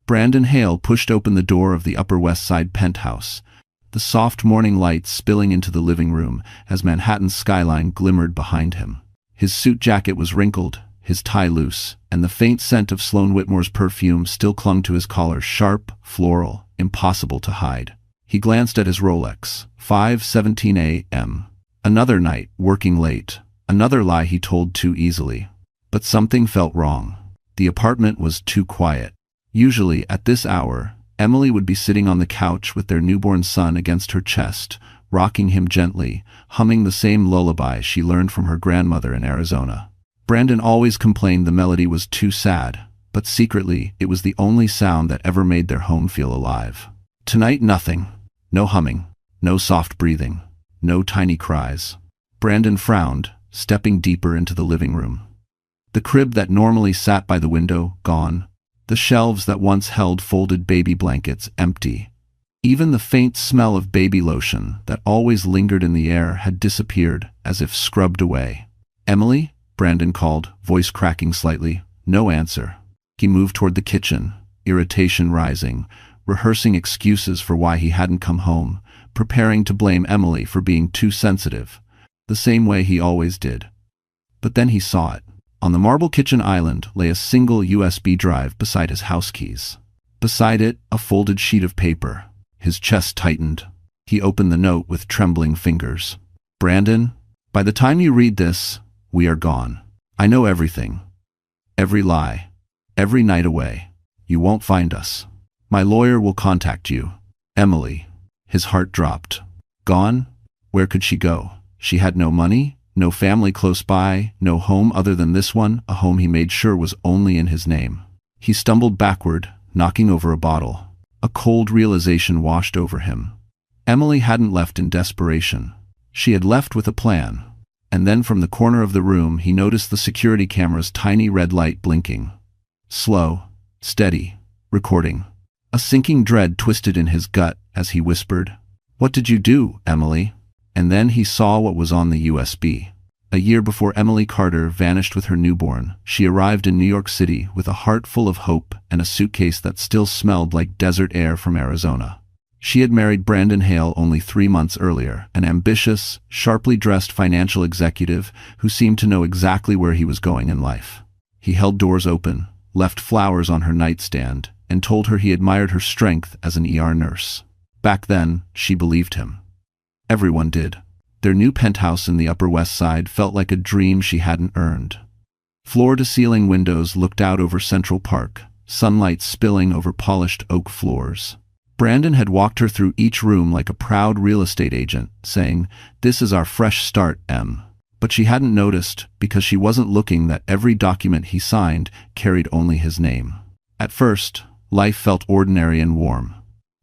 Brandon Hale pushed open the door of the Upper West Side penthouse, the soft morning light spilling into the living room as Manhattan's skyline glimmered behind him. His suit jacket was wrinkled, his tie loose, and the faint scent of Sloane Whitmore's perfume still clung to his collar, sharp, floral, impossible to hide. He glanced at his Rolex. 5:17 a.m. Another night, working late. Another lie he told too easily. But something felt wrong. The apartment was too quiet. Usually, at this hour, Emily would be sitting on the couch with their newborn son against her chest, rocking him gently, humming the same lullaby she learned from her grandmother in Arizona. Brandon always complained the melody was too sad, but secretly, it was the only sound that ever made their home feel alive. Tonight, nothing. No humming. No soft breathing. No tiny cries. Brandon frowned, stepping deeper into the living room. The crib that normally sat by the window, gone. The shelves that once held folded baby blankets, empty. Even the faint smell of baby lotion that always lingered in the air had disappeared, as if scrubbed away. "Emily?" Brandon called, voice cracking slightly. No answer. He moved toward the kitchen, irritation rising, rehearsing excuses for why he hadn't come home, preparing to blame Emily for being too sensitive, the same way he always did. But then he saw it. On the marble kitchen island lay a single USB drive beside his house keys. Beside it, a folded sheet of paper. His chest tightened. He opened the note with trembling fingers. "Brandon, by the time you read this, we are gone. I know everything. Every lie. Every night away. You won't find us. My lawyer will contact you. Emily." His heart dropped. Gone? Where could she go? She had no money, no family close by, no home other than this one, a home he made sure was only in his name. He stumbled backward, knocking over a bottle. A cold realization washed over him. Emily hadn't left in desperation. She had left with a plan. And then from the corner of the room he noticed the security camera's tiny red light blinking. Slow, steady, recording. A sinking dread twisted in his gut as he whispered, "What did you do, Emily?" And then he saw what was on the USB. A year before Emily Carter vanished with her newborn, she arrived in New York City with a heart full of hope and a suitcase that still smelled like desert air from Arizona. She had married Brandon Hale only 3 months earlier, an ambitious, sharply dressed financial executive who seemed to know exactly where he was going in life. He held doors open, left flowers on her nightstand, and told her he admired her strength as an ER nurse. Back then, she believed him. Everyone did. Their new penthouse in the Upper West Side felt like a dream she hadn't earned. Floor-to-ceiling windows looked out over Central Park, sunlight spilling over polished oak floors. Brandon had walked her through each room like a proud real estate agent, saying, "This is our fresh start, Em." But she hadn't noticed, because she wasn't looking, that every document he signed carried only his name. At first, life felt ordinary and warm.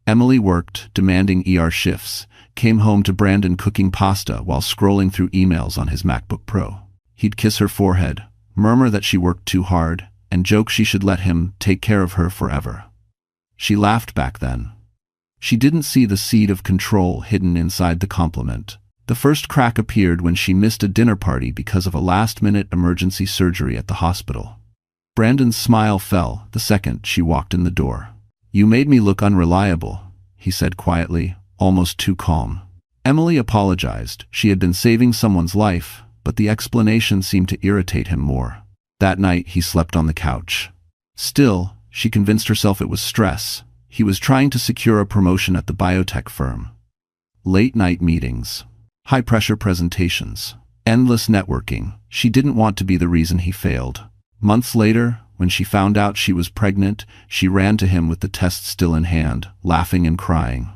Emily worked, demanding ER shifts, came home to Brandon cooking pasta while scrolling through emails on his MacBook Pro. He'd kiss her forehead, murmur that she worked too hard, and joke she should let him take care of her forever. She laughed back then. She didn't see the seed of control hidden inside the compliment. The first crack appeared when she missed a dinner party because of a last-minute emergency surgery at the hospital. Brandon's smile fell the second she walked in the door. "You made me look unreliable," he said quietly, almost too calm. Emily apologized. She had been saving someone's life, but the explanation seemed to irritate him more. That night, he slept on the couch. Still, she convinced herself it was stress. He was trying to secure a promotion at the biotech firm. Late-night meetings. High-pressure presentations. Endless networking. She didn't want to be the reason he failed. Months later, when she found out she was pregnant, she ran to him with the test still in hand, laughing and crying.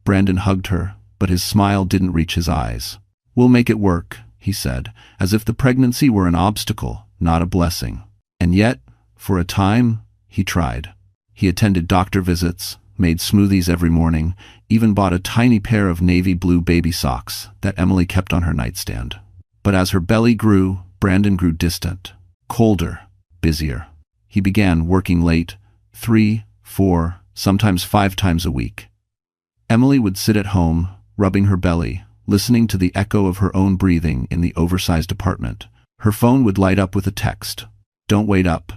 Brandon hugged her, but his smile didn't reach his eyes. "We'll make it work," he said, as if the pregnancy were an obstacle, not a blessing. And yet, for a time, he tried. He attended doctor visits, made smoothies every morning, even bought a tiny pair of navy blue baby socks that Emily kept on her nightstand. But as her belly grew, Brandon grew distant, colder, busier. He began working late, 3, 4, sometimes 5 times a week. Emily would sit at home, rubbing her belly, listening to the echo of her own breathing in the oversized apartment. Her phone would light up with a text. "Don't wait up.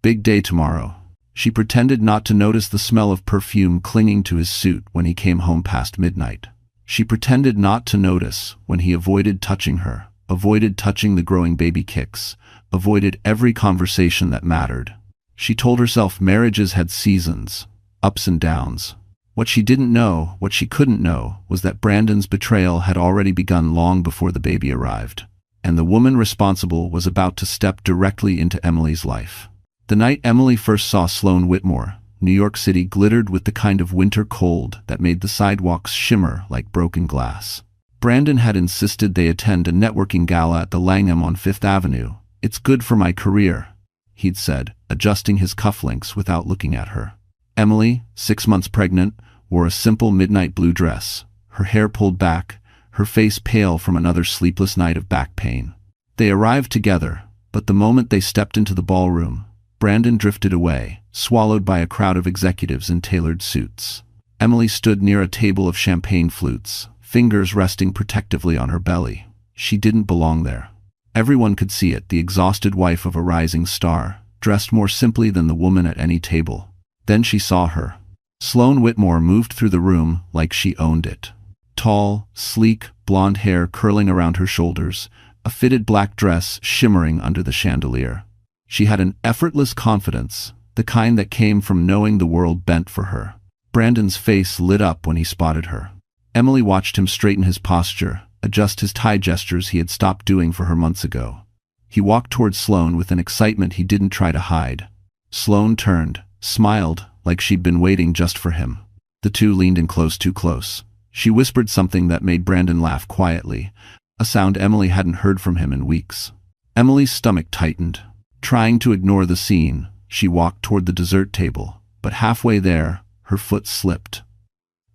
Big day tomorrow." She pretended not to notice the smell of perfume clinging to his suit when he came home past midnight. She pretended not to notice when he avoided touching her, avoided touching the growing baby kicks, avoided every conversation that mattered. She told herself marriages had seasons, ups and downs. What she didn't know, what she couldn't know, was that Brandon's betrayal had already begun long before the baby arrived, and the woman responsible was about to step directly into Emily's life. The night Emily first saw Sloane Whitmore, New York City glittered with the kind of winter cold that made the sidewalks shimmer like broken glass. Brandon had insisted they attend a networking gala at the Langham on Fifth Avenue. "It's good for my career," he'd said, adjusting his cufflinks without looking at her. Emily, 6 months pregnant, wore a simple midnight blue dress, her hair pulled back, her face pale from another sleepless night of back pain. They arrived together, but the moment they stepped into the ballroom, Brandon drifted away, swallowed by a crowd of executives in tailored suits. Emily stood near a table of champagne flutes, fingers resting protectively on her belly. She didn't belong there. Everyone could see it, the exhausted wife of a rising star, dressed more simply than the woman at any table. Then she saw her. Sloane Whitmore moved through the room like she owned it. Tall, sleek, blonde hair curling around her shoulders, a fitted black dress shimmering under the chandelier. She had an effortless confidence, the kind that came from knowing the world bent for her. Brandon's face lit up when he spotted her. Emily watched him straighten his posture, adjust his tie gestures he had stopped doing for her months ago. He walked toward Sloane with an excitement he didn't try to hide. Sloane turned, smiled, like she'd been waiting just for him. The two leaned in close, too close. She whispered something that made Brandon laugh quietly, a sound Emily hadn't heard from him in weeks. Emily's stomach tightened. Trying to ignore the scene, she walked toward the dessert table, but halfway there, her foot slipped.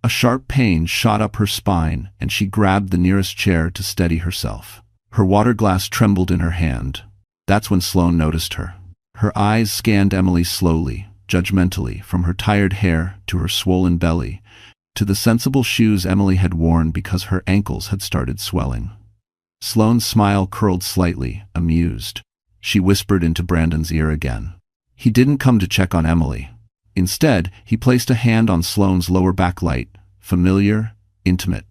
A sharp pain shot up her spine, and she grabbed the nearest chair to steady herself. Her water glass trembled in her hand. That's when Sloane noticed her. Her eyes scanned Emily slowly, judgmentally, from her tired hair to her swollen belly, to the sensible shoes Emily had worn because her ankles had started swelling. Sloane's smile curled slightly, amused. She whispered into Brandon's ear again. He didn't come to check on Emily. Instead, he placed a hand on Sloane's lower back, light, familiar, intimate.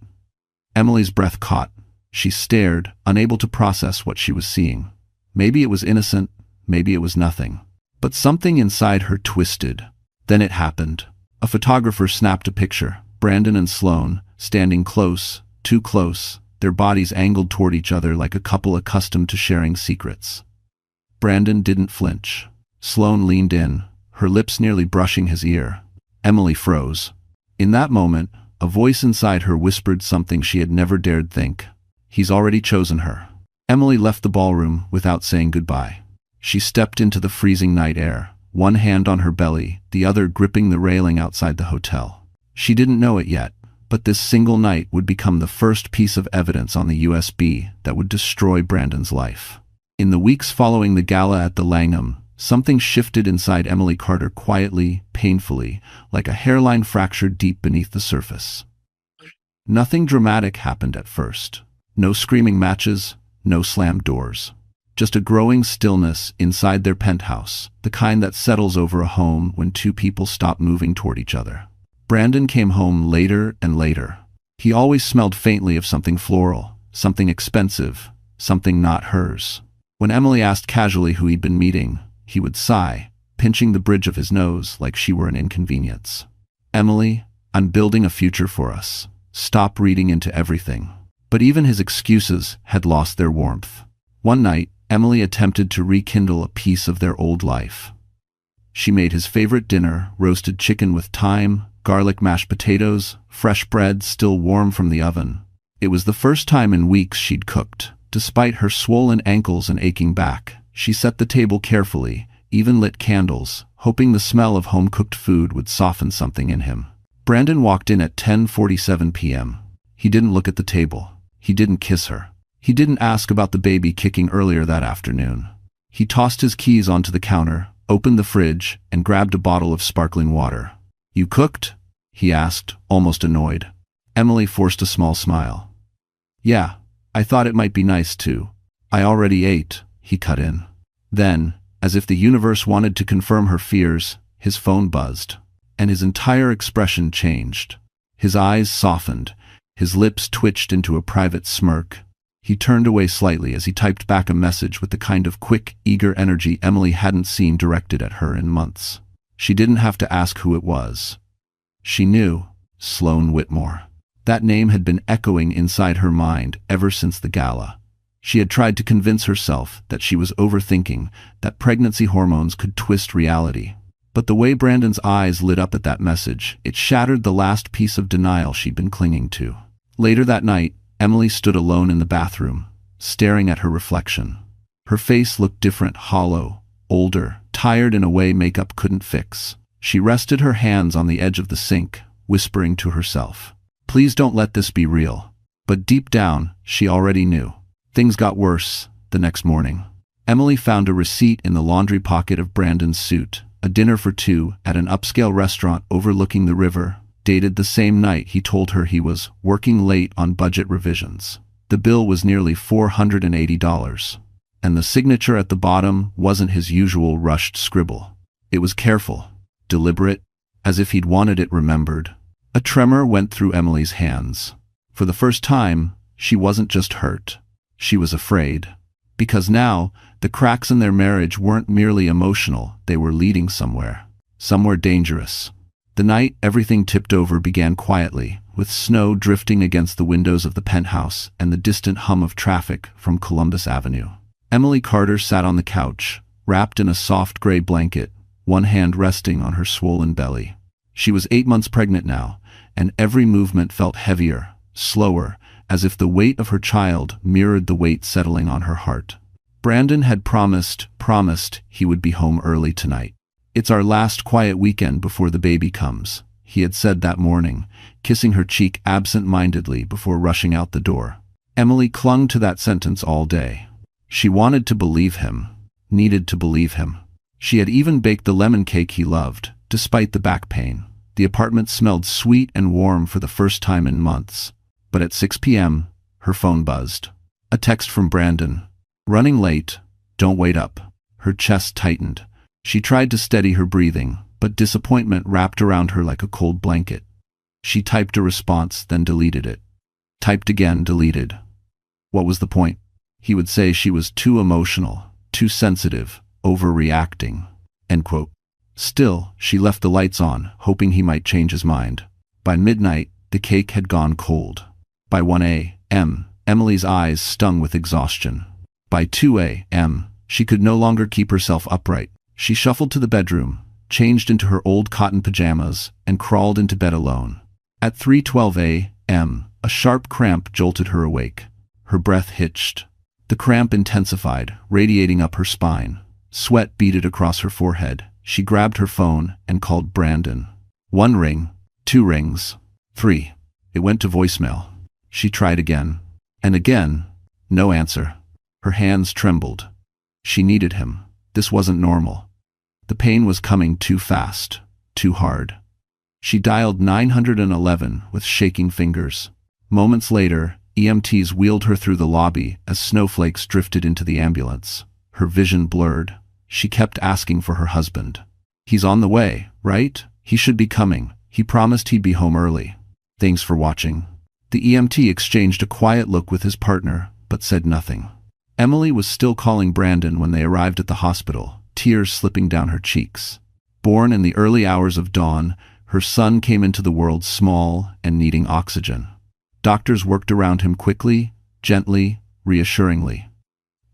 Emily's breath caught. She stared, unable to process what she was seeing. Maybe it was innocent, maybe it was nothing. But something inside her twisted. Then it happened. A photographer snapped a picture. Brandon and Sloane, standing close, too close, their bodies angled toward each other like a couple accustomed to sharing secrets. Brandon didn't flinch. Sloane leaned in, her lips nearly brushing his ear. Emily froze. In that moment, a voice inside her whispered something she had never dared think. He's already chosen her. Emily left the ballroom without saying goodbye. She stepped into the freezing night air, one hand on her belly, the other gripping the railing outside the hotel. She didn't know it yet, but this single night would become the first piece of evidence on the USB that would destroy Brandon's life. In the weeks following the gala at the Langham, something shifted inside Emily Carter quietly, painfully, like a hairline fractured deep beneath the surface. Nothing dramatic happened at first. No screaming matches, no slammed doors. Just a growing stillness inside their penthouse, the kind that settles over a home when two people stop moving toward each other. Brandon came home later and later. He always smelled faintly of something floral, something expensive, something not hers. When Emily asked casually who he'd been meeting, he would sigh, pinching the bridge of his nose like she were an inconvenience. "Emily, I'm building a future for us. Stop reading into everything." But even his excuses had lost their warmth. One night, Emily attempted to rekindle a piece of their old life. She made his favorite dinner, roasted chicken with thyme, garlic mashed potatoes, fresh bread still warm from the oven. It was the first time in weeks she'd cooked. Despite her swollen ankles and aching back, she set the table carefully, even lit candles, hoping the smell of home-cooked food would soften something in him. Brandon walked in at 10:47 p.m. He didn't look at the table. He didn't kiss her. He didn't ask about the baby kicking earlier that afternoon. He tossed his keys onto the counter, opened the fridge, and grabbed a bottle of sparkling water. "You cooked?" he asked, almost annoyed. Emily forced a small smile. "Yeah, I thought it might be nice too. I already ate," he cut in. Then, as if the universe wanted to confirm her fears, His phone buzzed, and his entire expression changed. His eyes softened, his lips twitched into a private smirk. He turned away slightly as he typed back a message with the kind of quick, eager energy Emily hadn't seen directed at her in months. She didn't have to ask who it was. She knew. Sloane Whitmore. That name had been echoing inside her mind ever since the gala. She had tried to convince herself that she was overthinking, that pregnancy hormones could twist reality. But the way Brandon's eyes lit up at that message, it shattered the last piece of denial she'd been clinging to. Later that night, Emily stood alone in the bathroom, staring at her reflection. Her face looked different, hollow, older, tired in a way makeup couldn't fix. She rested her hands on the edge of the sink, whispering to herself, "Please don't let this be real." But deep down, she already knew. Things got worse the next morning. Emily found a receipt in the laundry pocket of Brandon's suit, a dinner for two at an upscale restaurant overlooking the river, dated the same night he told her he was working late on budget revisions. The bill was nearly $480, and the signature at the bottom wasn't his usual rushed scribble. It was careful, deliberate, as if he'd wanted it remembered. A tremor went through Emily's hands. For the first time, she wasn't just hurt. She was afraid. Because now, the cracks in their marriage weren't merely emotional, they were leading somewhere. Somewhere dangerous. The night everything tipped over began quietly, with snow drifting against the windows of the penthouse and the distant hum of traffic from Columbus Avenue. Emily Carter sat on the couch, wrapped in a soft gray blanket, one hand resting on her swollen belly. She was 8 months pregnant now, and every movement felt heavier, slower, as if the weight of her child mirrored the weight settling on her heart. Brandon had promised he would be home early tonight. "It's our last quiet weekend before the baby comes," he had said that morning, kissing her cheek absent-mindedly before rushing out the door. Emily clung to that sentence all day. She wanted to believe him, needed to believe him. She had even baked the lemon cake he loved, despite the back pain. The apartment smelled sweet and warm for the first time in months. But at 6 p.m., her phone buzzed. A text from Brandon. "Running late. Don't wait up." Her chest tightened. She tried to steady her breathing, but disappointment wrapped around her like a cold blanket. She typed a response, then deleted it. Typed again, deleted. What was the point? He would say she was too emotional, too sensitive, overreacting. End quote. Still, she left the lights on, hoping he might change his mind. By midnight, the cake had gone cold. By 1 a.m., Emily's eyes stung with exhaustion. By 2 a.m., she could no longer keep herself upright. She shuffled to the bedroom, changed into her old cotton pajamas, and crawled into bed alone. At 3:12 a.m., a sharp cramp jolted her awake. Her breath hitched. The cramp intensified, radiating up her spine. Sweat beaded across her forehead. She grabbed her phone and called Brandon. 1 ring, 2 rings, 3. It went to voicemail. She tried again. And again. No answer. Her hands trembled. She needed him. This wasn't normal. The pain was coming too fast, too hard. She dialed 911 with shaking fingers. Moments later, EMTs wheeled her through the lobby as snowflakes drifted into the ambulance. Her vision blurred. She kept asking for her husband. "He's on the way, right? He should be coming. He promised he'd be home early." "Thanks for watching." The EMT exchanged a quiet look with his partner, but said nothing. Emily was still calling Brandon when they arrived at the hospital, tears slipping down her cheeks. Born in the early hours of dawn, her son came into the world small and needing oxygen. Doctors worked around him quickly, gently, reassuringly.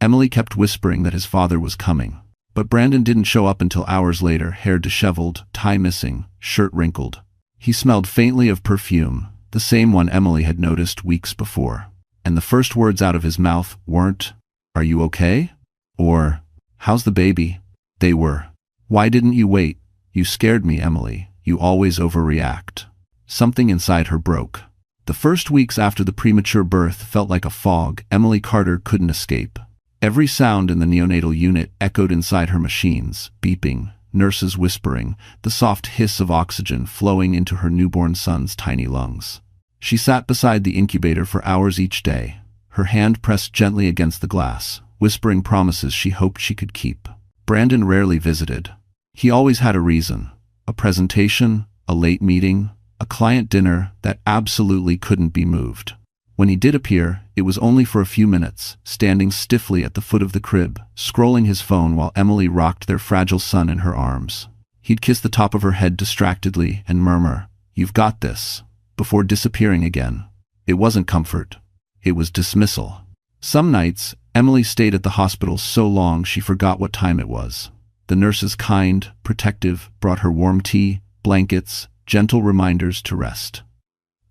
Emily kept whispering that his father was coming. But Brandon didn't show up until hours later, hair disheveled, tie missing, shirt wrinkled. He smelled faintly of perfume, the same one Emily had noticed weeks before. And the first words out of his mouth weren't, "Are you okay?" or, "How's the baby?" They were, "Why didn't you wait? You scared me, Emily. You always overreact." Something inside her broke. The first weeks after the premature birth felt like a fog Emily Carter couldn't escape. Every sound in the neonatal unit echoed inside her machines, beeping, nurses whispering, the soft hiss of oxygen flowing into her newborn son's tiny lungs. She sat beside the incubator for hours each day, her hand pressed gently against the glass, whispering promises she hoped she could keep. Brandon rarely visited. He always had a reason, A presentation, a late meeting, a client dinner that absolutely couldn't be moved. When he did appear, it was only for a few minutes, standing stiffly at the foot of the crib, scrolling his phone while Emily rocked their fragile son in her arms. He'd kiss the top of her head distractedly and murmur, "You've got this," before disappearing again. It wasn't comfort. It was dismissal. Some nights, Emily stayed at the hospital so long she forgot what time it was. The nurses, kind, protective, brought her warm tea, blankets, gentle reminders to rest.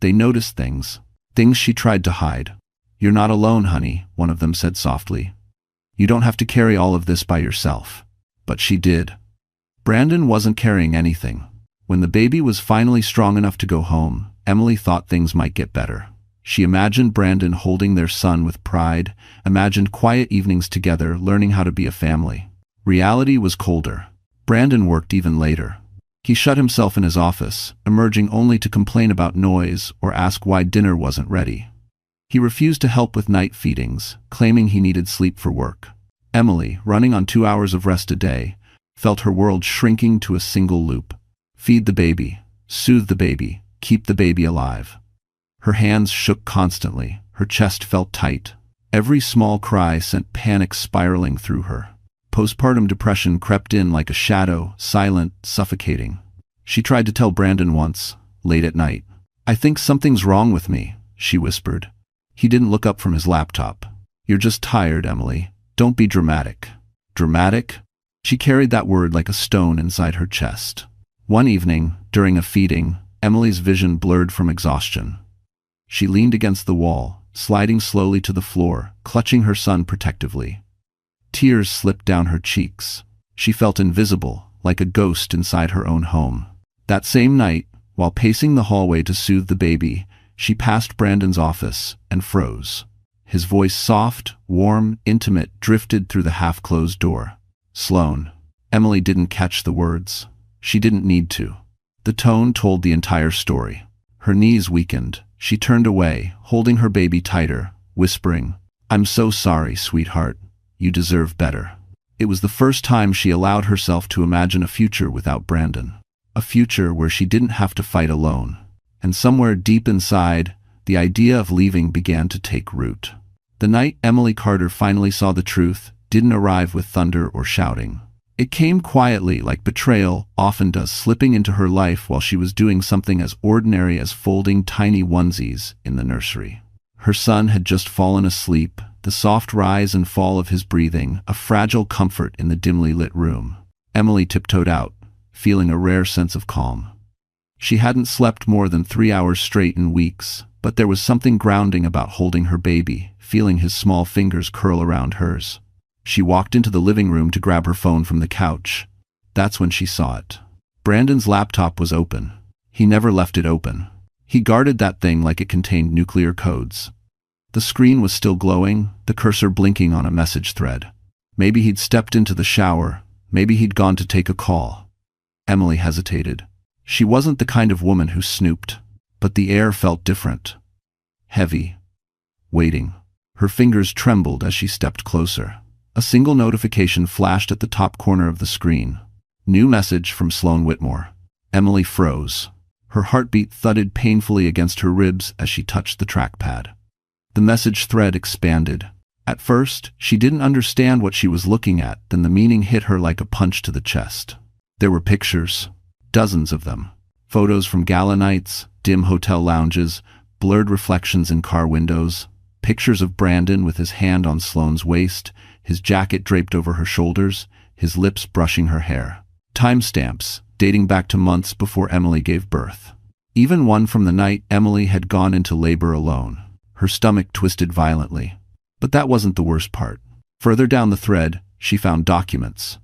They noticed things she tried to hide. "You're not alone, honey," one of them said softly. "You don't have to carry all of this by yourself." But she did. Brandon wasn't carrying anything. When the baby was finally strong enough to go home, Emily thought things might get better. She imagined Brandon holding their son with pride, imagined quiet evenings together learning how to be a family. Reality was colder. Brandon worked even later. He shut himself in his office, emerging only to complain about noise or ask why dinner wasn't ready. He refused to help with night feedings, claiming he needed sleep for work. Emily, running on 2 hours of rest a day, felt her world shrinking to a single loop. Feed the baby, soothe the baby, keep the baby alive. Her hands shook constantly, her chest felt tight. Every small cry sent panic spiraling through her. Postpartum depression crept in like a shadow, silent, suffocating. She tried to tell Brandon once, late at night. "I think something's wrong with me," she whispered. He didn't look up from his laptop. "You're just tired, Emily. Don't be dramatic." Dramatic? She carried that word like a stone inside her chest. One evening, during a feeding, Emily's vision blurred from exhaustion. She leaned against the wall, sliding slowly to the floor, clutching her son protectively. Tears slipped down her cheeks. She felt invisible, like a ghost inside her own home. That same night, while pacing the hallway to soothe the baby, she passed Brandon's office and froze. His voice, soft, warm, intimate, drifted through the half-closed door. "Sloan." Emily didn't catch the words. She didn't need to. The tone told the entire story. Her knees weakened. She turned away, holding her baby tighter, whispering, "I'm so sorry, sweetheart. You deserve better." It was the first time she allowed herself to imagine a future without Brandon. A future where she didn't have to fight alone. And somewhere deep inside, the idea of leaving began to take root. The night Emily Carter finally saw the truth didn't arrive with thunder or shouting. It came quietly, like betrayal often does, slipping into her life while she was doing something as ordinary as folding tiny onesies in the nursery. Her son had just fallen asleep, the soft rise and fall of his breathing, a fragile comfort in the dimly lit room. Emily tiptoed out, feeling a rare sense of calm. She hadn't slept more than 3 hours straight in weeks, but there was something grounding about holding her baby, feeling his small fingers curl around hers. She walked into the living room to grab her phone from the couch. That's when she saw it. Brandon's laptop was open. He never left it open. He guarded that thing like it contained nuclear codes. The screen was still glowing, the cursor blinking on a message thread. Maybe he'd stepped into the shower. Maybe he'd gone to take a call. Emily hesitated. She wasn't the kind of woman who snooped, but the air felt different. Heavy. Waiting. Her fingers trembled as she stepped closer. A single notification flashed at the top corner of the screen. New message from Sloan Whitmore. Emily froze. Her heartbeat thudded painfully against her ribs as she touched the trackpad. The message thread expanded. At first, she didn't understand what she was looking at, then the meaning hit her like a punch to the chest. There were pictures. Dozens of them. Photos from gala nights, dim hotel lounges, blurred reflections in car windows. Pictures of Brandon with his hand on Sloane's waist, his jacket draped over her shoulders, his lips brushing her hair. Timestamps, dating back to months before Emily gave birth. Even one from the night Emily had gone into labor alone. Her stomach twisted violently. But that wasn't the worst part. Further down the thread, she found documents.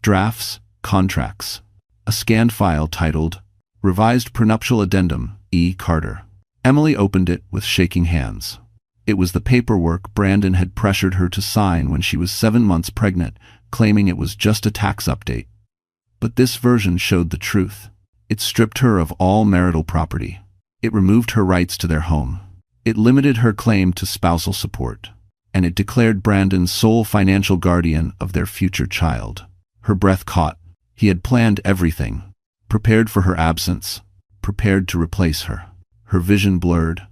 Drafts, contracts. A scanned file titled, Revised Prenuptial Addendum, E. Carter. Emily opened it with shaking hands. It was the paperwork Brandon had pressured her to sign when she was 7 months pregnant, claiming it was just a tax update. But this version showed the truth. It stripped her of all marital property. It removed her rights to their home. It limited her claim to spousal support. And it declared Brandon sole financial guardian of their future child. Her breath caught. He had planned everything. prepared for her absence, prepared to replace her. Her vision blurred.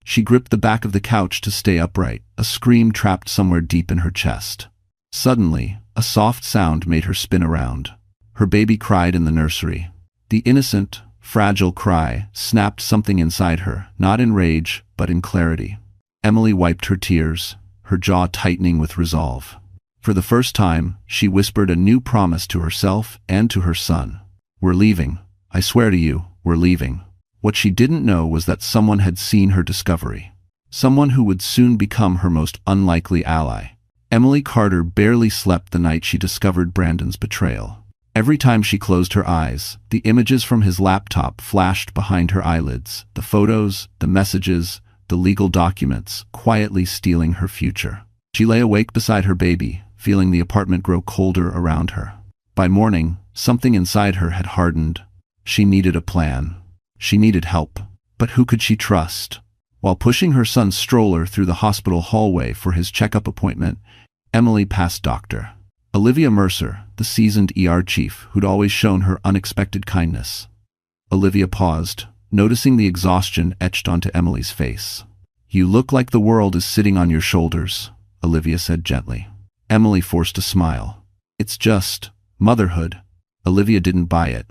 She gripped the back of the couch to stay upright, a scream trapped somewhere deep in her chest. Suddenly, a soft sound made her spin around. Her baby cried in the nursery. The innocent, fragile cry snapped something inside her, not in rage, but in clarity. Emily wiped her tears, her jaw tightening with resolve. For the first time, she whispered a new promise to herself and to her son. "We're leaving. I swear to you, we're leaving." What she didn't know was that someone had seen her discovery. Someone who would soon become her most unlikely ally. Emily Carter barely slept the night she discovered Brandon's betrayal. Every time she closed her eyes, the images from his laptop flashed behind her eyelids, the photos, the messages, the legal documents, quietly stealing her future. She lay awake beside her baby, feeling the apartment grow colder around her. By morning, something inside her had hardened. She needed a plan. She needed help. But who could she trust? While pushing her son's stroller through the hospital hallway for his checkup appointment, Emily passed Dr. Olivia Mercer, the seasoned ER chief who'd always shown her unexpected kindness. Olivia paused, noticing the exhaustion etched onto Emily's face. "You look like the world is sitting on your shoulders," Olivia said gently. Emily forced a smile. "It's just motherhood." Olivia didn't buy it.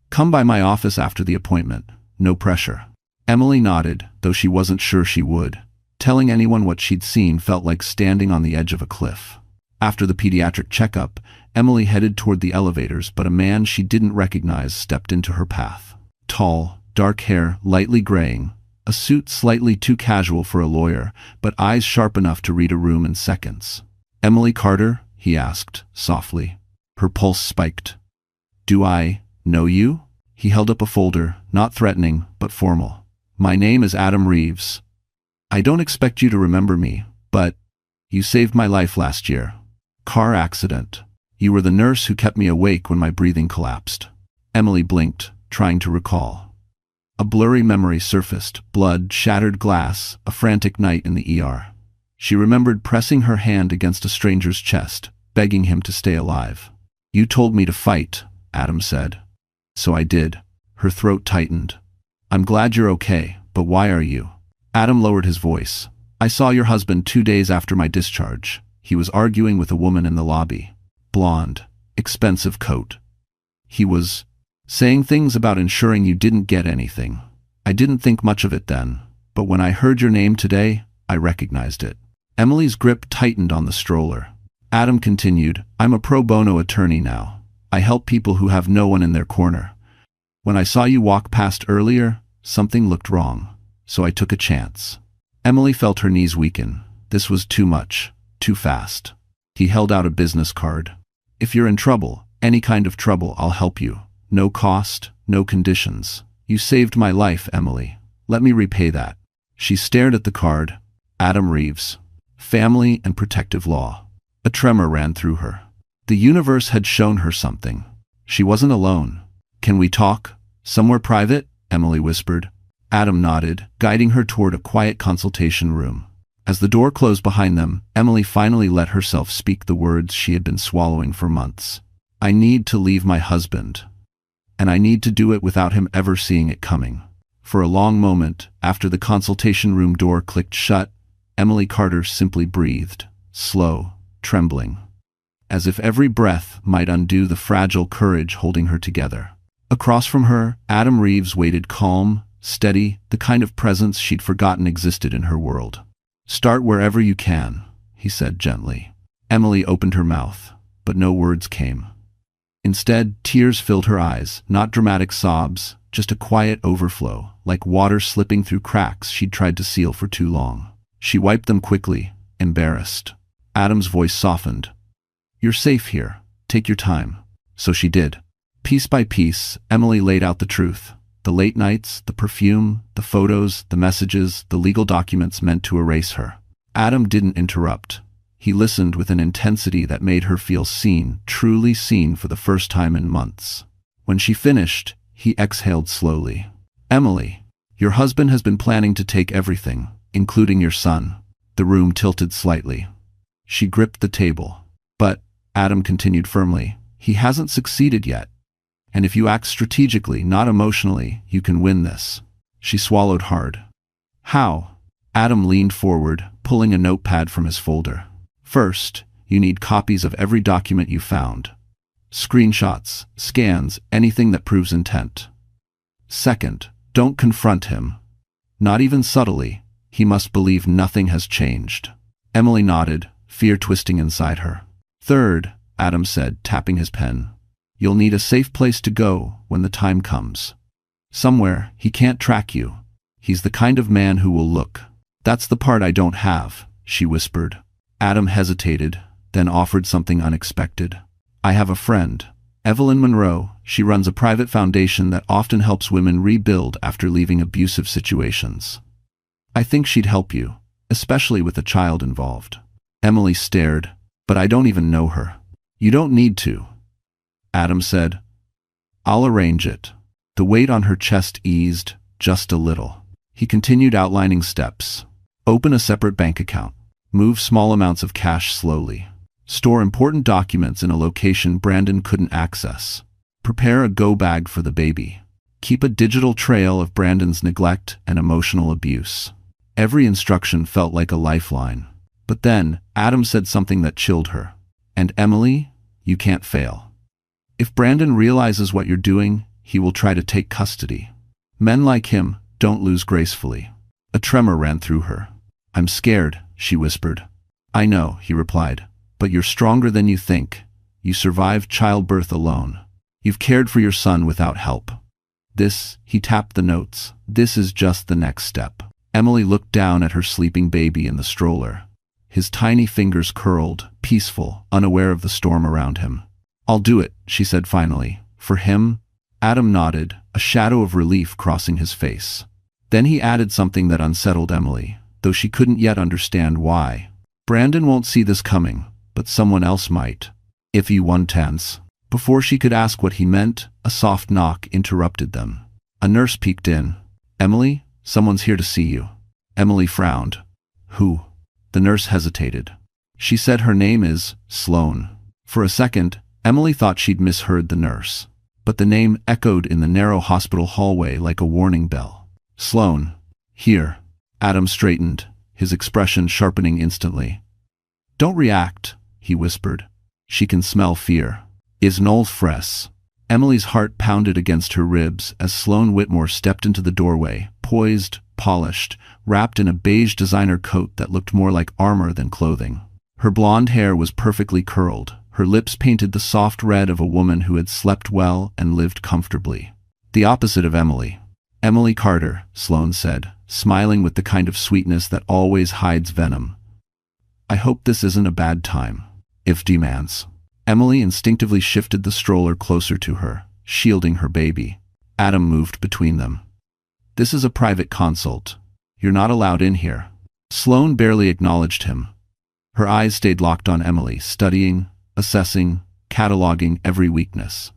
"Come by my office after the appointment. No pressure." Emily nodded, though she wasn't sure she would. Telling anyone what she'd seen felt like standing on the edge of a cliff. After the pediatric checkup, Emily headed toward the elevators, but a man she didn't recognize stepped into her path. Tall, dark hair lightly graying, a suit slightly too casual for a lawyer, but eyes sharp enough to read a room in seconds. "Emily Carter?" he asked, softly. Her pulse spiked. "Do I know you?" He held up a folder, not threatening, but formal. "My name is Adam Reeves. I don't expect you to remember me, but you saved my life last year. Car accident. You were the nurse who kept me awake when my breathing collapsed." Emily blinked, trying to recall. A blurry memory surfaced, blood, shattered glass, a frantic night in the ER. She remembered pressing her hand against a stranger's chest, begging him to stay alive. "You told me to fight," Adam said. "So I did." Her throat tightened. "I'm glad you're okay, but why are you?" Adam lowered his voice. "I saw your husband 2 days after my discharge. He was arguing with a woman in the lobby. Blonde, expensive coat. He was saying things about ensuring you didn't get anything. I didn't think much of it then, but when I heard your name today, I recognized it." Emily's grip tightened on the stroller. Adam continued, "I'm a pro bono attorney now. I help people who have no one in their corner. When I saw you walk past earlier, something looked wrong, so I took a chance." Emily felt her knees weaken. This was too much, too fast. He held out a business card. "If you're in trouble, any kind of trouble, I'll help you. No cost, no conditions. You saved my life, Emily. Let me repay that." She stared at the card. Adam Reeves. Family and protective law. A tremor ran through her. The universe had shown her something. She wasn't alone. "Can we talk? Somewhere private?" Emily whispered. Adam nodded, guiding her toward a quiet consultation room. As the door closed behind them, Emily finally let herself speak the words she had been swallowing for months. "I need to leave my husband. And I need to do it without him ever seeing it coming." For a long moment, after the consultation room door clicked shut, Emily Carter simply breathed, slow, trembling, as if every breath might undo the fragile courage holding her together. Across from her, Adam Reeves waited calm, steady, the kind of presence she'd forgotten existed in her world. "Start wherever you can," he said gently. Emily opened her mouth, but no words came. Instead, tears filled her eyes, not dramatic sobs, just a quiet overflow, like water slipping through cracks she'd tried to seal for too long. She wiped them quickly, embarrassed. Adam's voice softened. "You're safe here. Take your time." So she did. Piece by piece, Emily laid out the truth. The late nights, the perfume, the photos, the messages, the legal documents meant to erase her. Adam didn't interrupt. He listened with an intensity that made her feel seen, truly seen for the first time in months. When she finished, he exhaled slowly. "Emily, your husband has been planning to take everything, including your son." The room tilted slightly. She gripped the table. "But," Adam continued firmly, "he hasn't succeeded yet. And if you act strategically, not emotionally, you can win this. She swallowed hard. How? Adam leaned forward, pulling a notepad from his folder. First, you need copies of every document you found. Screenshots, scans, anything that proves intent. Second, don't confront him. Not even subtly. He must believe nothing has changed. Emily nodded, fear twisting inside her. Third, Adam said, tapping his pen. You'll need a safe place to go when the time comes. Somewhere he can't track you. He's the kind of man who will look. That's the part I don't have, she whispered. Adam hesitated, then offered something unexpected. I have a friend, Evelyn Monroe. She runs a private foundation that often helps women rebuild after leaving abusive situations. I think she'd help you, especially with a child involved. Emily stared. But I don't even know her. You don't need to, Adam said. I'll arrange it. The weight on her chest eased, just a little. He continued outlining steps. Open a separate bank account. Move small amounts of cash slowly. Store important documents in a location Brandon couldn't access. Prepare a go bag for the baby. Keep a digital trail of Brandon's neglect and emotional abuse. Every instruction felt like a lifeline. But then, Adam said something that chilled her. And Emily, you can't fail. If Brandon realizes what you're doing, he will try to take custody. Men like him don't lose gracefully. A tremor ran through her. I'm scared, she whispered. I know, he replied. But you're stronger than you think. You survived childbirth alone. You've cared for your son without help. This, he tapped the notes, this is just the next step. Emily looked down at her sleeping baby in the stroller. His tiny fingers curled, peaceful, unaware of the storm around him. I'll do it, she said finally. For him? Adam nodded, a shadow of relief crossing his face. Then he added something that unsettled Emily, though she couldn't yet understand why. Brandon won't see this coming, but someone else might. If he won tense. Before she could ask what he meant, a soft knock interrupted them. A nurse peeked in. Emily, someone's here to see you. Emily frowned. Who? The nurse hesitated. She said her name is Sloane. For a second, Emily thought she'd misheard the nurse. But the name echoed in the narrow hospital hallway like a warning bell. Sloane. Here. Adam straightened, his expression sharpening instantly. Don't react, he whispered. She can smell fear. Is Noel fresh? Emily's heart pounded against her ribs as Sloane Whitmore stepped into the doorway, poised, polished, wrapped in a beige designer coat that looked more like armor than clothing. Her blonde hair was perfectly curled, her lips painted the soft red of a woman who had slept well and lived comfortably. The opposite of Emily. Emily Carter, Sloane said, smiling with the kind of sweetness that always hides venom. I hope this isn't a bad time. If demands. Emily instinctively shifted the stroller closer to her, shielding her baby. Adam moved between them. This is a private consult. You're not allowed in here. Sloane barely acknowledged him. Her eyes stayed locked on Emily, studying, assessing, cataloging every weakness.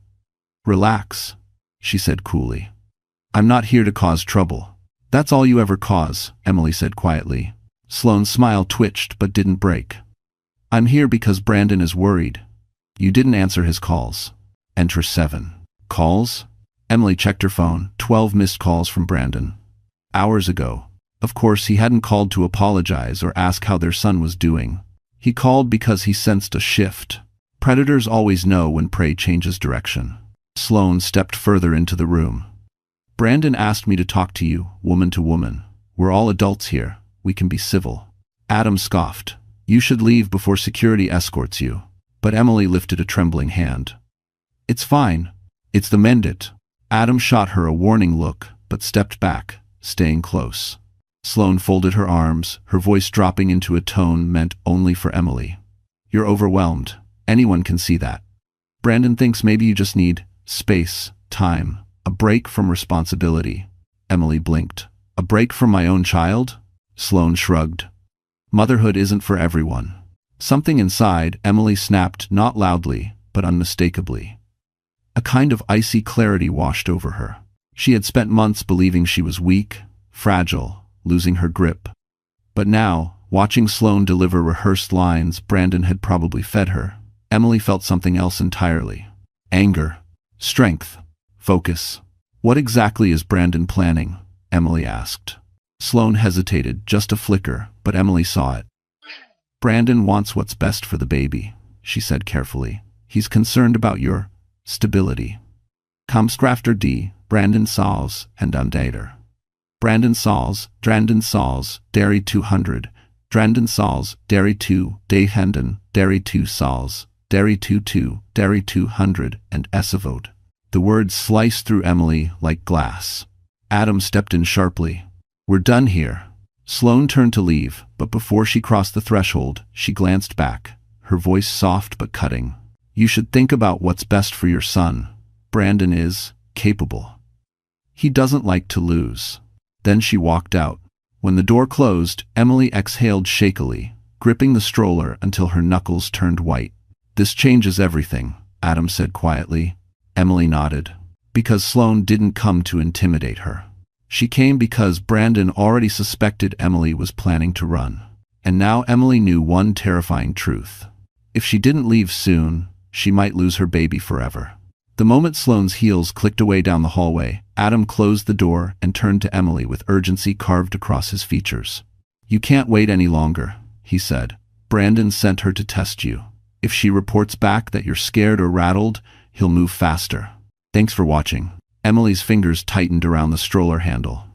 Relax, she said coolly. I'm not here to cause trouble. That's all you ever cause, Emily said quietly. Sloane's smile twitched but didn't break. I'm here because Brandon is worried. You didn't answer his calls. Enter 7. Calls? Emily checked her phone. 12 missed calls from Brandon. Hours ago. Of course, he hadn't called to apologize or ask how their son was doing. He called because he sensed a shift. Predators always know when prey changes direction. Sloane stepped further into the room. Brandon asked me to talk to you, woman to woman. We're all adults here. We can be civil. Adam scoffed. You should leave before security escorts you. But Emily lifted a trembling hand. It's fine. It's the Mendit. Adam shot her a warning look, but stepped back, staying close. Sloane folded her arms, her voice dropping into a tone meant only for Emily. You're overwhelmed. Anyone can see that. Brandon thinks maybe you just need space, time, a break from responsibility. Emily blinked. A break from my own child? Sloane shrugged. Motherhood isn't for everyone. Something inside Emily snapped, not loudly, but unmistakably. A kind of icy clarity washed over her. She had spent months believing she was weak, fragile, losing her grip. But now, watching Sloane deliver rehearsed lines Brandon had probably fed her, Emily felt something else entirely. Anger. Strength. Focus. What exactly is Brandon planning? Emily asked. Sloane hesitated, just a flicker, but Emily saw it. Brandon wants what's best for the baby, she said carefully. He's concerned about your stability. Komskrafter D, Brandon Sauls, and Undater. Brandon Sauls, Dairy 200, Brandon Sauls, Dairy 2, Dayhenden, Dairy 2 Sauls, Dairy 22, Dairy 200, and Esavode. The words sliced through Emily like glass. Adam stepped in sharply. We're done here. Sloane turned to leave, but before she crossed the threshold, she glanced back, her voice soft but cutting. You should think about what's best for your son. Brandon is capable. He doesn't like to lose. Then she walked out. When the door closed, Emily exhaled shakily, gripping the stroller until her knuckles turned white. This changes everything, Adam said quietly. Emily nodded. Because Sloane didn't come to intimidate her. She came because Brandon already suspected Emily was planning to run. And now Emily knew one terrifying truth. If she didn't leave soon, she might lose her baby forever. The moment Sloane's heels clicked away down the hallway, Adam closed the door and turned to Emily with urgency carved across his features. You can't wait any longer, he said. Brandon sent her to test you. If she reports back that you're scared or rattled, he'll move faster. Thanks for watching. Emily's fingers tightened around the stroller handle.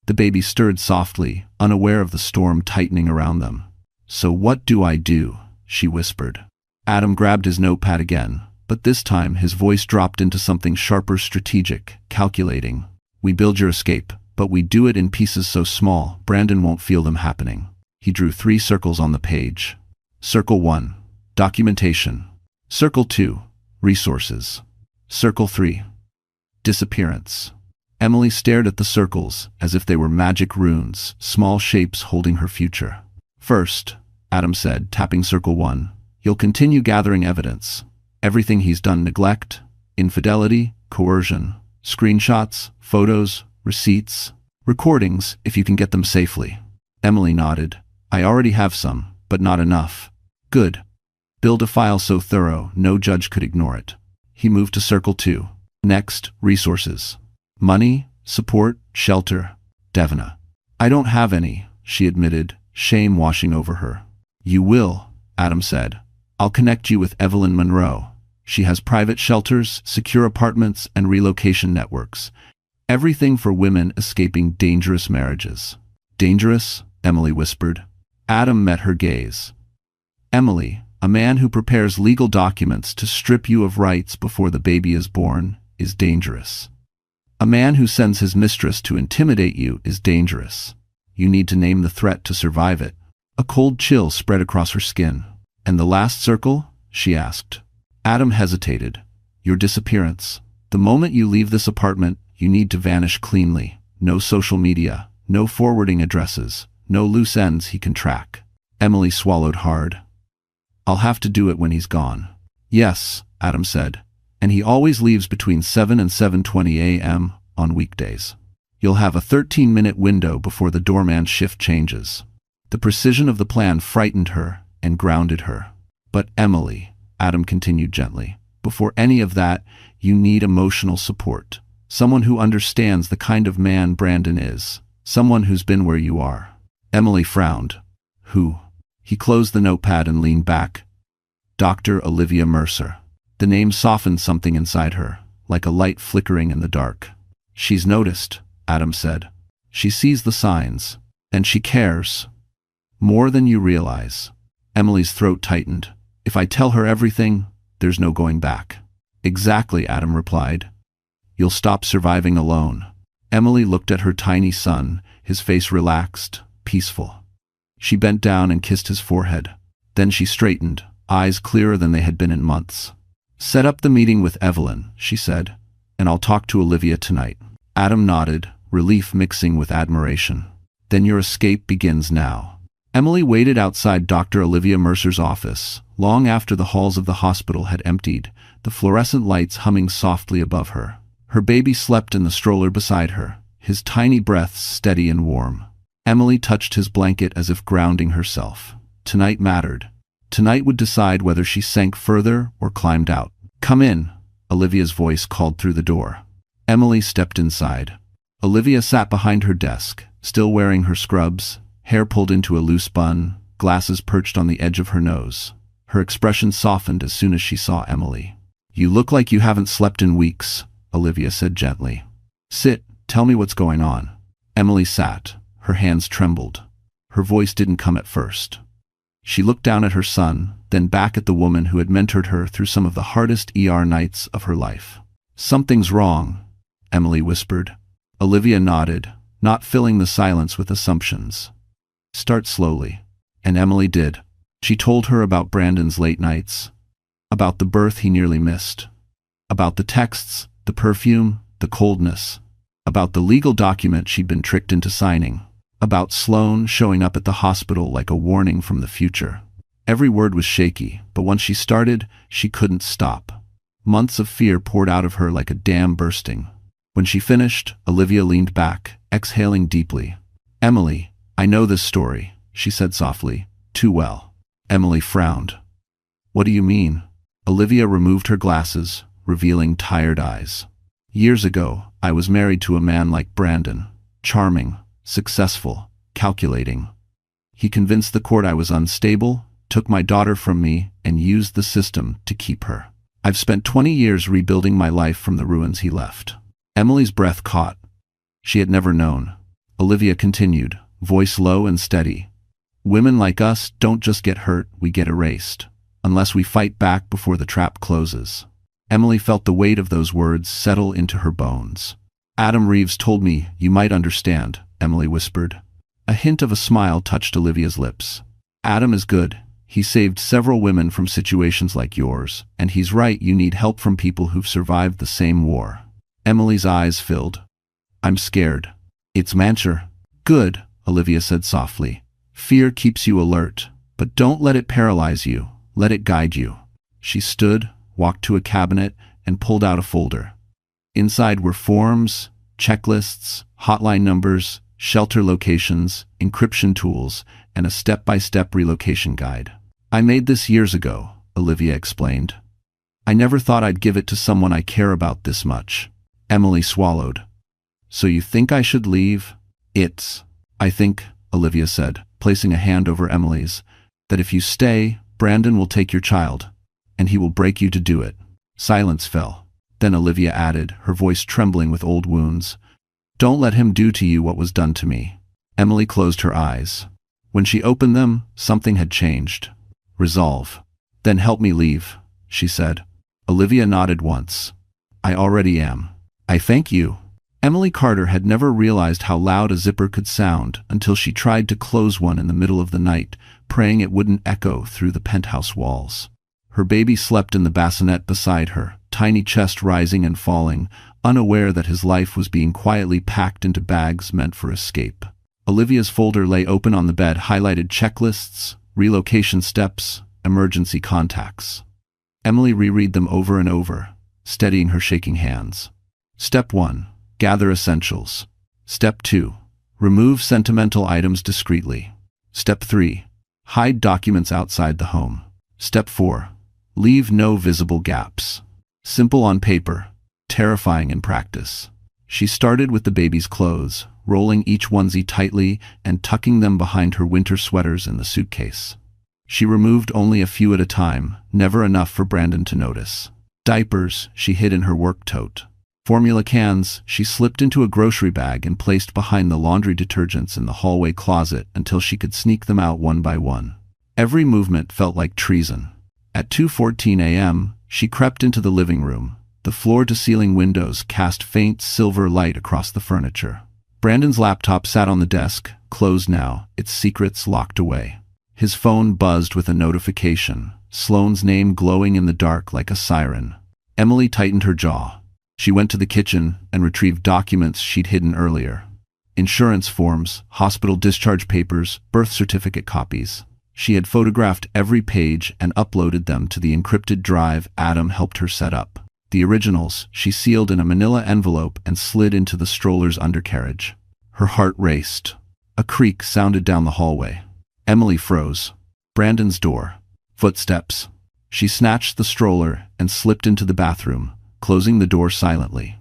The baby stirred softly, unaware of the storm tightening around them. So what do I do? She whispered. Adam grabbed his notepad again, but this time his voice dropped into something sharper, strategic, calculating. We build your escape, but we do it in pieces so small, Brandon won't feel them happening. He drew 3 circles on the page. Circle 1. Documentation. Circle 2. Resources. Circle 3. Disappearance. Emily stared at the circles as if they were magic runes, small shapes holding her future. First, Adam said, tapping Circle 1, you'll continue gathering evidence. Everything he's done: neglect, infidelity, coercion, screenshots, photos, receipts, recordings, if you can get them safely. Emily nodded. I already have some, but not enough. Good. Build a file so thorough no judge could ignore it. He moved to Circle 2. Next, resources. Money, support, shelter. Devina. I don't have any, she admitted, shame washing over her. You will, Adam said. I'll connect you with Evelyn Monroe. She has private shelters, secure apartments, and relocation networks. Everything for women escaping dangerous marriages. Dangerous? Emily whispered. Adam met her gaze. Emily, a man who prepares legal documents to strip you of rights before the baby is born, is dangerous. A man who sends his mistress to intimidate you is dangerous. You need to name the threat to survive it. A cold chill spread across her skin. And the last circle? She asked. Adam hesitated. Your disappearance. The moment you leave this apartment, you need to vanish cleanly. No social media, no forwarding addresses, no loose ends he can track. Emily swallowed hard. I'll have to do it when he's gone. Yes, Adam said. And he always leaves between 7 and 7:20 a.m. on weekdays. You'll have a 13-minute window before the doorman's shift changes. The precision of the plan frightened her and grounded her. But Emily, Adam continued gently, before any of that, you need emotional support. Someone who understands the kind of man Brandon is. Someone who's been where you are. Emily frowned. Who? He closed the notepad and leaned back. Dr. Olivia Mercer. The name softened something inside her, like a light flickering in the dark. She's noticed, Adam said. She sees the signs, and she cares. More than you realize. Emily's throat tightened. If I tell her everything, there's no going back. Exactly, Adam replied. You'll stop surviving alone. Emily looked at her tiny son, his face relaxed, peaceful. She bent down and kissed his forehead. Then she straightened, eyes clearer than they had been in months. Set up the meeting with Evelyn, she said, and I'll talk to Olivia tonight. Adam nodded, relief mixing with admiration. Then your escape begins now. Emily waited outside Dr. Olivia Mercer's office, long after the halls of the hospital had emptied, the fluorescent lights humming softly above her. Her baby slept in the stroller beside her, his tiny breaths steady and warm. Emily touched his blanket as if grounding herself. Tonight mattered. Tonight would decide whether she sank further or climbed out. Come in, Olivia's voice called through the door. Emily stepped inside. Olivia sat behind her desk, still wearing her scrubs, hair pulled into a loose bun, glasses perched on the edge of her nose. Her expression softened as soon as she saw Emily. "You look like you haven't slept in weeks," Olivia said gently. "Sit, tell me what's going on." Emily sat. Her hands trembled. Her voice didn't come at first. She looked down at her son, then back at the woman who had mentored her through some of the hardest nights of her life. "Something's wrong," Emily whispered. Olivia nodded, not filling the silence with assumptions. "Start slowly." And Emily did. She told her about Brandon's late nights, about the birth he nearly missed, about the texts, the perfume, the coldness, about the legal document she'd been tricked into signing, about Sloane showing up at the hospital like a warning from the future. Every word was shaky, but once she started, she couldn't stop. Months of fear poured out of her like a dam bursting. When she finished, Olivia leaned back, exhaling deeply. "Emily, I know this story," she said softly. "Too well." Emily frowned. "What do you mean?" Olivia removed her glasses, revealing tired eyes. "Years ago, I was married to a man like Brandon. Charming, successful, calculating. He convinced the court I was unstable, took my daughter from me, and used the system to keep her. I've spent 20 years rebuilding my life from the ruins he left." Emily's breath caught. She had never known. Olivia continued, voice low and steady. "Women like us don't just get hurt, we get erased. Unless we fight back before the trap closes." Emily felt the weight of those words settle into her bones. "Adam Reeves told me you might understand," Emily whispered. A hint of a smile touched Olivia's lips. "Adam is good. He saved several women from situations like yours, and he's right, you need help from people who've survived the same war." Emily's eyes filled. "I'm scared." "It's Mancher." "Good," Olivia said softly. "Fear keeps you alert, but don't let it paralyze you. Let it guide you." She stood, walked to a cabinet, and pulled out a folder. Inside were forms, checklists, hotline numbers, shelter locations, encryption tools, and a step-by-step relocation guide. "I made this years ago," Olivia explained. "I never thought I'd give it to someone I care about this much." Emily swallowed. "So you think I should leave?" I think," Olivia said, placing a hand over Emily's, "that if you stay, Brandon will take your child, and he will break you to do it." Silence fell. Then Olivia added, her voice trembling with old wounds, "Don't let him do to you what was done to me." Emily closed her eyes. When she opened them, something had changed. Resolve. "Then help me leave," she said. Olivia nodded once. "I already am." "I thank you." Emily Carter had never realized how loud a zipper could sound until she tried to close one in the middle of the night, praying it wouldn't echo through the penthouse walls. Her baby slept in the bassinet beside her, tiny chest rising and falling, unaware that his life was being quietly packed into bags meant for escape. Olivia's folder lay open on the bed, highlighted checklists, relocation steps, emergency contacts. Emily reread them over and over, steadying her shaking hands. Step 1. Gather essentials. Step 2. Remove sentimental items discreetly. Step 3. Hide documents outside the home. Step 4. Leave no visible gaps. Simple on paper, terrifying in practice. She started with the baby's clothes, rolling each onesie tightly and tucking them behind her winter sweaters in the suitcase. She removed only a few at a time, never enough for Brandon to notice. Diapers she hid in her work tote. Formula cans she slipped into a grocery bag and placed behind the laundry detergents in the hallway closet until she could sneak them out one by one. Every movement felt like treason. At 2:14 a.m., she crept into the living room. The floor-to-ceiling windows cast faint silver light across the furniture. Brandon's laptop sat on the desk, closed now, its secrets locked away. His phone buzzed with a notification, Sloane's name glowing in the dark like a siren. Emily tightened her jaw. She went to the kitchen and retrieved documents she'd hidden earlier. Insurance forms, hospital discharge papers, birth certificate copies. She had photographed every page and uploaded them to the encrypted drive Adam helped her set up. The originals she sealed in a manila envelope and slid into the stroller's undercarriage. Her heart raced. A creak sounded down the hallway. Emily froze. Brandon's door. Footsteps. She snatched the stroller and slipped into the bathroom, closing the door silently.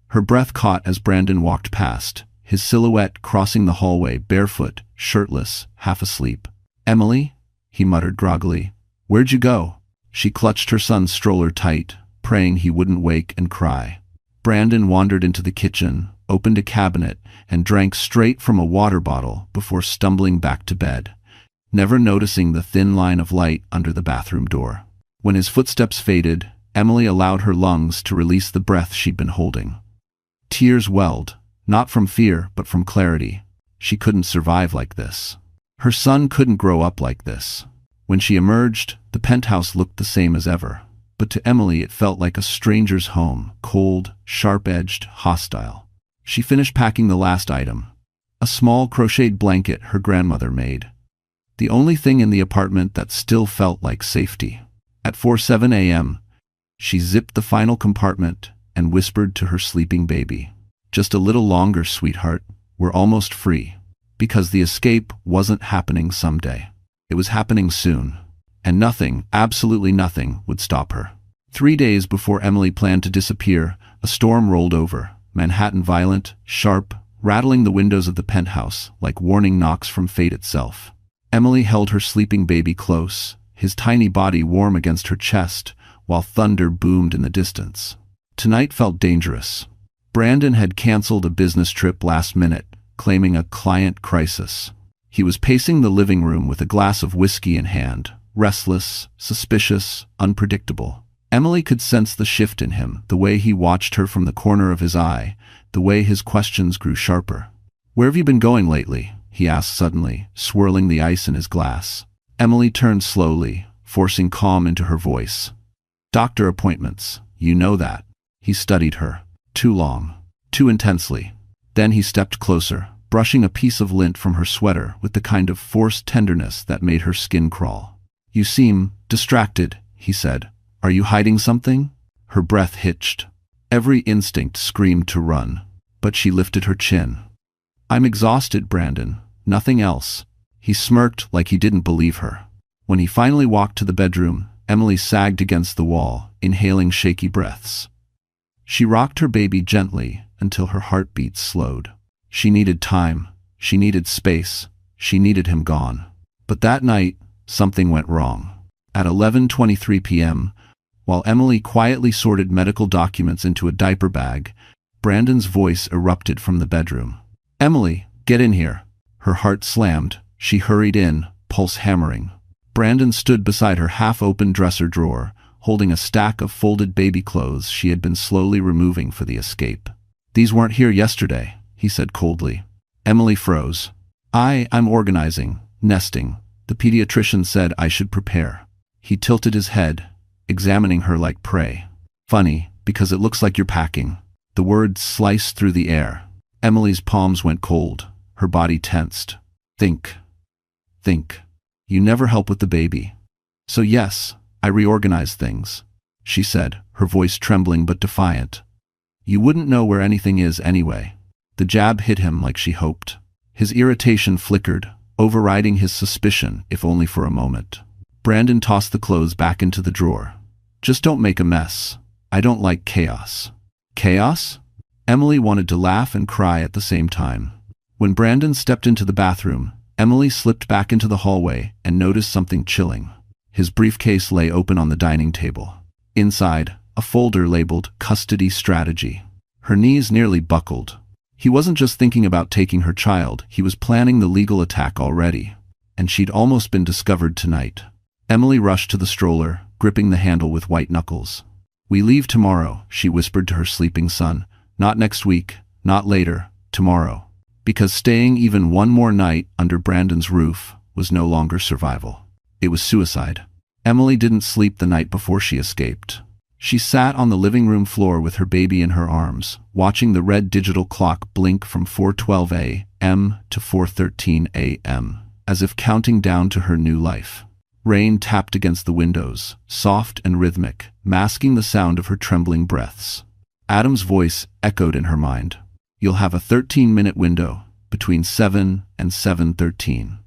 Her breath caught as Brandon walked past, his silhouette crossing the hallway, barefoot, shirtless, half asleep. "Emily?" he muttered groggily. "Where'd you go?" She clutched her son's stroller tight, praying he wouldn't wake and cry. Brandon wandered into the kitchen, opened a cabinet, and drank straight from a water bottle before stumbling back to bed, never noticing the thin line of light under the bathroom door. When his footsteps faded, Emily allowed her lungs to release the breath she'd been holding. Tears welled, not from fear but from clarity. She couldn't survive like this. Her son couldn't grow up like this. When she emerged, the penthouse looked the same as ever, but to Emily it felt like a stranger's home, cold, sharp-edged, hostile. She finished packing the last item, a small crocheted blanket her grandmother made, the only thing in the apartment that still felt like safety. At 4:07 a.m., she zipped the final compartment and whispered to her sleeping baby, "Just a little longer, sweetheart. We're almost free." Because the escape wasn't happening someday. It was happening soon. And nothing, absolutely nothing, would stop her. 3 days before Emily planned to disappear, a storm rolled over, Manhattan violent, sharp, rattling the windows of the penthouse like warning knocks from fate itself. Emily held her sleeping baby close, his tiny body warm against her chest, while thunder boomed in the distance. Tonight felt dangerous. Brandon had canceled a business trip last minute, claiming a client crisis. He was pacing the living room with a glass of whiskey in hand, restless, suspicious, unpredictable. Emily could sense the shift in him, the way he watched her from the corner of his eye, the way his questions grew sharper. "Where have you been going lately?" he asked suddenly, swirling the ice in his glass. Emily turned slowly, forcing calm into her voice. "Doctor appointments, you know that." He studied her. Too long. Too intensely. Then he stepped closer, brushing a piece of lint from her sweater with the kind of forced tenderness that made her skin crawl. "You seem distracted," he said. "Are you hiding something?" Her breath hitched. Every instinct screamed to run, but she lifted her chin. "I'm exhausted, Brandon. Nothing else." He smirked like he didn't believe her. When he finally walked to the bedroom, Emily sagged against the wall, inhaling shaky breaths. She rocked her baby gently until her heartbeat slowed. She needed time. She needed space. She needed him gone. But that night, something went wrong. At 11:23 p.m., while Emily quietly sorted medical documents into a diaper bag, Brandon's voice erupted from the bedroom. "Emily, get in here." Her heart slammed. She hurried in, pulse hammering. Brandon stood beside her half-open dresser drawer, holding a stack of folded baby clothes she had been slowly removing for the escape. "These weren't here yesterday," he said coldly. Emily froze. I'm organizing, nesting. The pediatrician said I should prepare." He tilted his head, examining her like prey. "Funny, because it looks like you're packing." The words sliced through the air. Emily's palms went cold, her body tensed. Think. You never help with the baby." "So yes, I reorganized things," she said, her voice trembling but defiant. "You wouldn't know where anything is anyway." The jab hit him like she hoped. His irritation flickered, overriding his suspicion, if only for a moment. Brandon tossed the clothes back into the drawer. "Just don't make a mess. I don't like chaos." "Chaos?" Emily wanted to laugh and cry at the same time. When Brandon stepped into the bathroom, Emily slipped back into the hallway and noticed something chilling. His briefcase lay open on the dining table. Inside, a folder labeled Custody Strategy. Her knees nearly buckled. He wasn't just thinking about taking her child, he was planning the legal attack already. And she'd almost been discovered tonight. Emily rushed to the stroller, gripping the handle with white knuckles. "We leave tomorrow," she whispered to her sleeping son. "Not next week, not later, tomorrow." Because staying even one more night under Brandon's roof was no longer survival. It was suicide. Emily didn't sleep the night before she escaped. She sat on the living room floor with her baby in her arms, watching the red digital clock blink from 4:12 a.m. to 4:13 a.m., as if counting down to her new life. Rain tapped against the windows, soft and rhythmic, masking the sound of her trembling breaths. Adam's voice echoed in her mind. "You'll have a 13-minute window, between 7 and 7:13.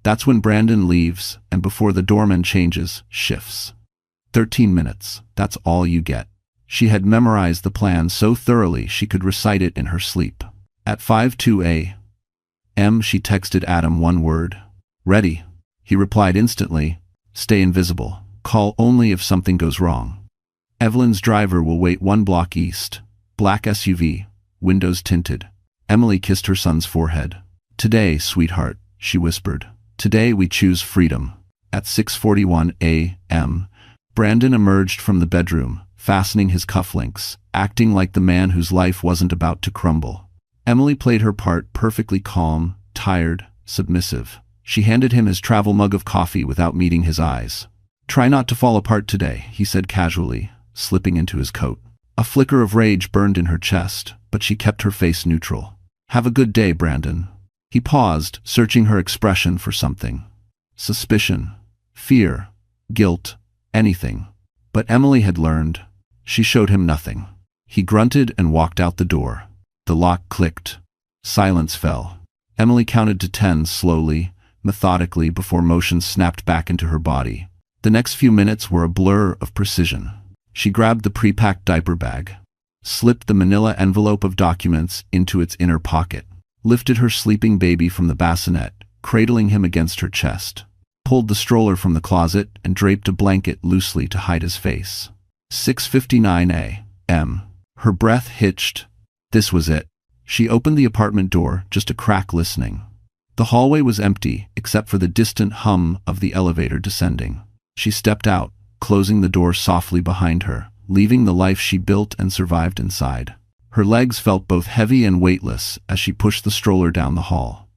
That's when Brandon leaves, and before the doorman changes, shifts. 13 minutes, that's all you get." She had memorized the plan so thoroughly she could recite it in her sleep. At 5:02 a.m. she texted Adam one word. "Ready." He replied instantly, "Stay invisible. Call only if something goes wrong. Evelyn's driver will wait 1 block east. Black SUV, windows tinted." Emily kissed her son's forehead. "Today, sweetheart," she whispered. "Today we choose freedom." At 6:41 a.m., Brandon emerged from the bedroom, fastening his cufflinks, acting like the man whose life wasn't about to crumble. Emily played her part perfectly calm, tired, submissive. She handed him his travel mug of coffee without meeting his eyes. "Try not to fall apart today," he said casually, slipping into his coat. A flicker of rage burned in her chest, but she kept her face neutral. "Have a good day, Brandon." He paused, searching her expression for something. Suspicion, fear, guilt, anything. But Emily had learned. She showed him nothing. He grunted and walked out the door. The lock clicked. Silence fell. Emily counted to 10 slowly, methodically, before motion snapped back into her body. The next few minutes were a blur of precision. She grabbed the pre-packed diaper bag, slipped the manila envelope of documents into its inner pocket, lifted her sleeping baby from the bassinet, cradling him against her chest, pulled the stroller from the closet and draped a blanket loosely to hide his face. 6:59 a.m. Her breath hitched. This was it. She opened the apartment door, just a crack listening. The hallway was empty, except for the distant hum of the elevator descending. She stepped out, closing the door softly behind her, leaving the life she built and survived inside. Her legs felt both heavy and weightless as she pushed the stroller down the hall.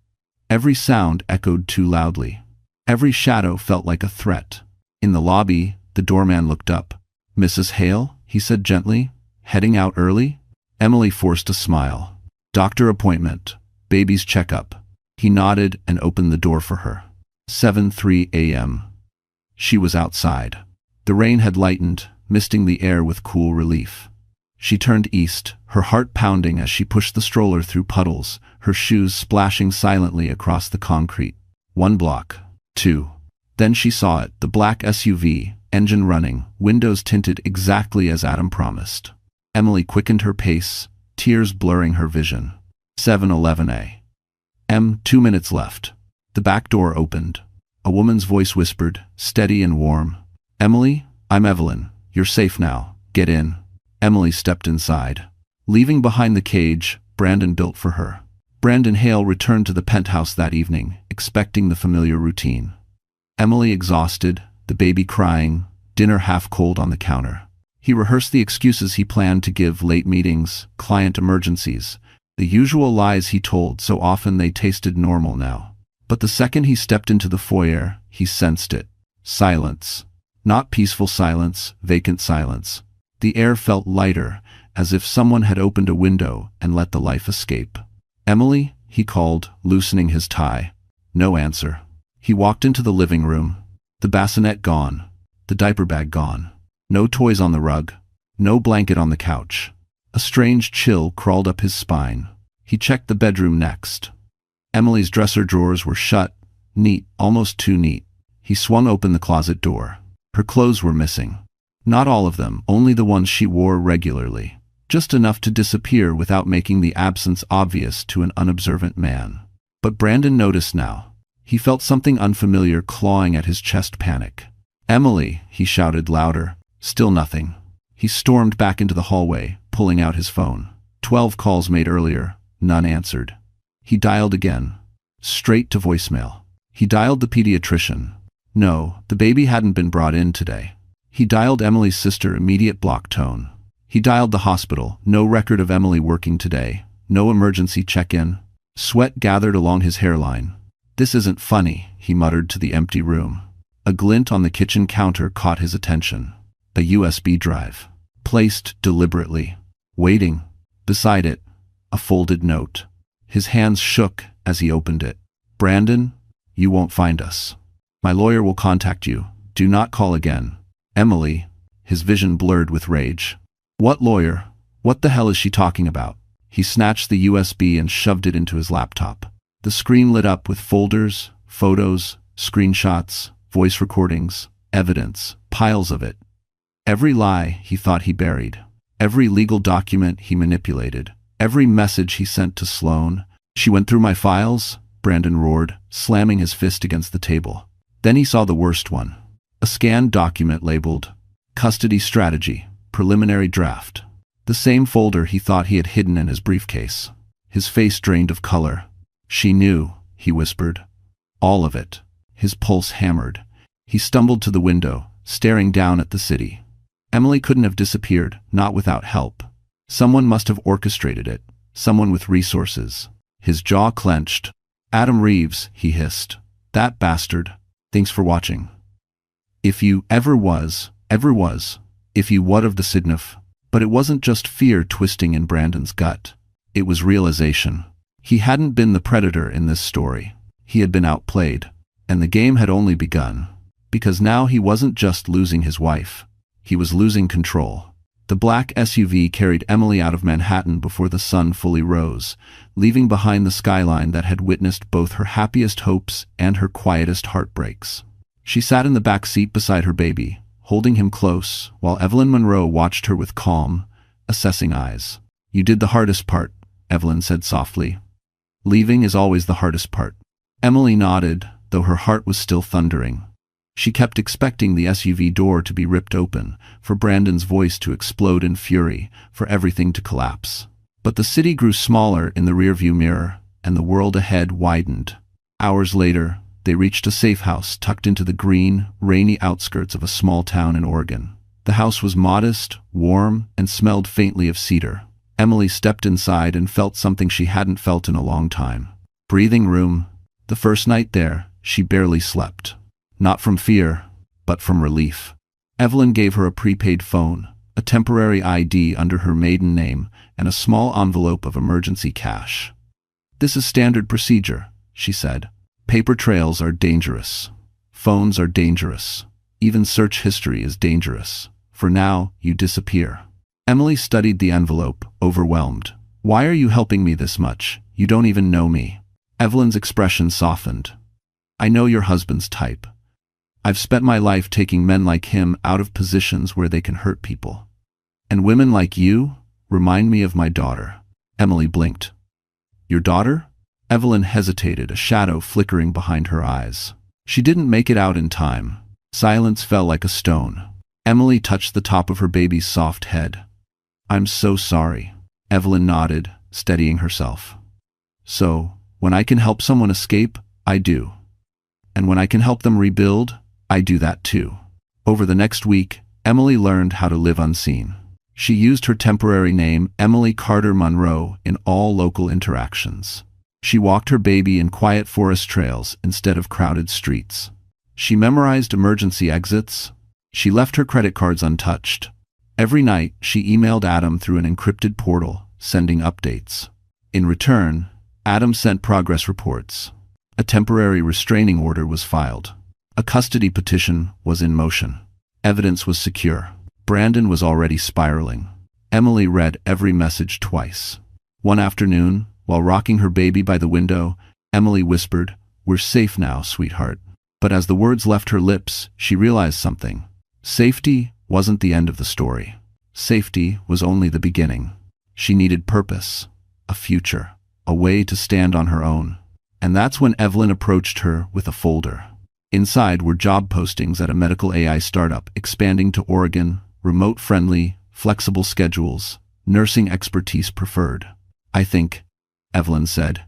Every sound echoed too loudly. Every shadow felt like a threat. In the lobby, the doorman looked up. "Mrs. Hale?" he said gently. "Heading out early?" Emily forced a smile. "Doctor appointment. Baby's checkup." He nodded and opened the door for her. 7:03 a.m. She was outside. The rain had lightened, misting the air with cool relief. She turned east, her heart pounding as she pushed the stroller through puddles, her shoes splashing silently across the concrete. 1 block. 2. Then she saw it, the black SUV, engine running, windows tinted exactly as Adam promised. Emily quickened her pace, tears blurring her vision. 7:11 a.m. 2 minutes left. The back door opened. A woman's voice whispered, steady and warm. "Emily, I'm Evelyn. You're safe now. Get in." Emily stepped inside. Leaving behind the cage Brandon built for her. Brandon Hale returned to the penthouse that evening, expecting the familiar routine. Emily exhausted, the baby crying, dinner half cold on the counter. He rehearsed the excuses he planned to give: late meetings, client emergencies, the usual lies he told so often they tasted normal now. But the second he stepped into the foyer, he sensed it. Silence. Not peaceful silence, vacant silence. The air felt lighter, as if someone had opened a window and let the life escape. "Emily?" he called, loosening his tie. No answer. He walked into the living room. The bassinet gone. The diaper bag gone. No toys on the rug. No blanket on the couch. A strange chill crawled up his spine. He checked the bedroom next. Emily's dresser drawers were shut, neat, almost too neat. He swung open the closet door. Her clothes were missing. Not all of them, only the ones she wore regularly. Just enough to disappear without making the absence obvious to an unobservant man. But Brandon noticed now. He felt something unfamiliar clawing at his chest. Panic. "Emily!" he shouted louder. Still nothing. He stormed back into the hallway, pulling out his phone. 12 calls made earlier, none answered. He dialed again. Straight to voicemail. He dialed the pediatrician. No, the baby hadn't been brought in today. He dialed Emily's sister, immediate block tone. He dialed the hospital, no record of Emily working today, no emergency check-in. Sweat gathered along his hairline. "This isn't funny," he muttered to the empty room. A glint on the kitchen counter caught his attention. A USB drive. Placed deliberately. Waiting. Beside it, a folded note. His hands shook as he opened it. "Brandon, you won't find us. My lawyer will contact you. Do not call again. Emily." His vision blurred with rage. "What lawyer? What the hell is she talking about?" He snatched the USB and shoved it into his laptop. The screen lit up with folders, photos, screenshots, voice recordings, evidence, piles of it. Every lie he thought he buried. Every legal document he manipulated, every message he sent to Sloane. She went through my files, Brandon roared, slamming his fist against the table. Then he saw the worst one. A scanned document labeled Custody Strategy, Preliminary Draft. The same folder he thought he had hidden in his briefcase. His face drained of color. She knew, he whispered. All of it. His pulse hammered. He stumbled to the window, staring down at the city. Emily couldn't have disappeared, not without help. Someone must have orchestrated it, someone with resources. His jaw clenched. Adam Reeves, he hissed. That bastard. Thanks for watching. If you ever was, if you what of the Sidnuf. But it wasn't just fear twisting in Brandon's gut. It was realization. He hadn't been the predator in this story. He had been outplayed. And the game had only begun. Because now he wasn't just losing his wife. He was losing control. The black SUV carried Emily out of Manhattan before the sun fully rose, leaving behind the skyline that had witnessed both her happiest hopes and her quietest heartbreaks. She sat in the back seat beside her baby, holding him close, while Evelyn Monroe watched her with calm, assessing eyes. You did the hardest part, Evelyn said softly. Leaving is always the hardest part. Emily nodded, though her heart was still thundering. She kept expecting the SUV door to be ripped open, for Brandon's voice to explode in fury, for everything to collapse. But the city grew smaller in the rearview mirror, and the world ahead widened. Hours later, they reached a safe house tucked into the green, rainy outskirts of a small town in Oregon. The house was modest, warm, and smelled faintly of cedar. Emily stepped inside and felt something she hadn't felt in a long time. Breathing room. The first night there, she barely slept. Not from fear, but from relief. Evelyn gave her a prepaid phone, a temporary ID under her maiden name, and a small envelope of emergency cash. This is standard procedure, she said. Paper trails are dangerous. Phones are dangerous. Even search history is dangerous. For now, you disappear. Emily studied the envelope, overwhelmed. Why are you helping me this much? You don't even know me. Evelyn's expression softened. I know your husband's type. I've spent my life taking men like him out of positions where they can hurt people. And women like you remind me of my daughter. Emily blinked. Your daughter? Evelyn hesitated, a shadow flickering behind her eyes. She didn't make it out in time. Silence fell like a stone. Emily touched the top of her baby's soft head. I'm so sorry. Evelyn nodded, steadying herself. So, when I can help someone escape, I do. And when I can help them rebuild, I do that too. Over the next week, Emily learned how to live unseen. She used her temporary name, Emily Carter Monroe, in all local interactions. She walked her baby in quiet forest trails instead of crowded streets. She memorized emergency exits. She left her credit cards untouched. Every night, she emailed Adam through an encrypted portal, sending updates. In return, Adam sent progress reports. A temporary restraining order was filed. A custody petition was in motion. Evidence was secure. Brandon was already spiraling. Emily read every message twice. One afternoon, while rocking her baby by the window, Emily whispered, "We're safe now, sweetheart." But as the words left her lips, she realized something. Safety wasn't the end of the story. Safety was only the beginning. She needed purpose, a future, a way to stand on her own. And that's when Evelyn approached her with a folder. Inside were job postings at a medical AI startup expanding to Oregon, remote-friendly, flexible schedules, nursing expertise preferred. I think, Evelyn said,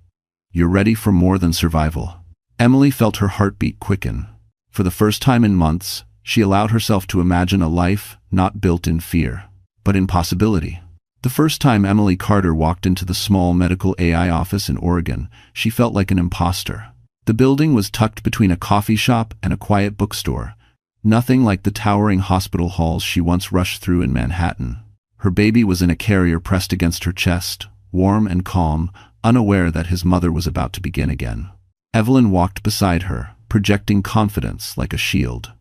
you're ready for more than survival. Emily felt her heartbeat quicken. For the first time in months, she allowed herself to imagine a life not built in fear, but in possibility. The first time Emily Carter walked into the small medical AI office in Oregon, she felt like an imposter. The building was tucked between a coffee shop and a quiet bookstore, nothing like the towering hospital halls she once rushed through in Manhattan. Her baby was in a carrier pressed against her chest, warm and calm, unaware that his mother was about to begin again. Evelyn walked beside her, projecting confidence like a shield.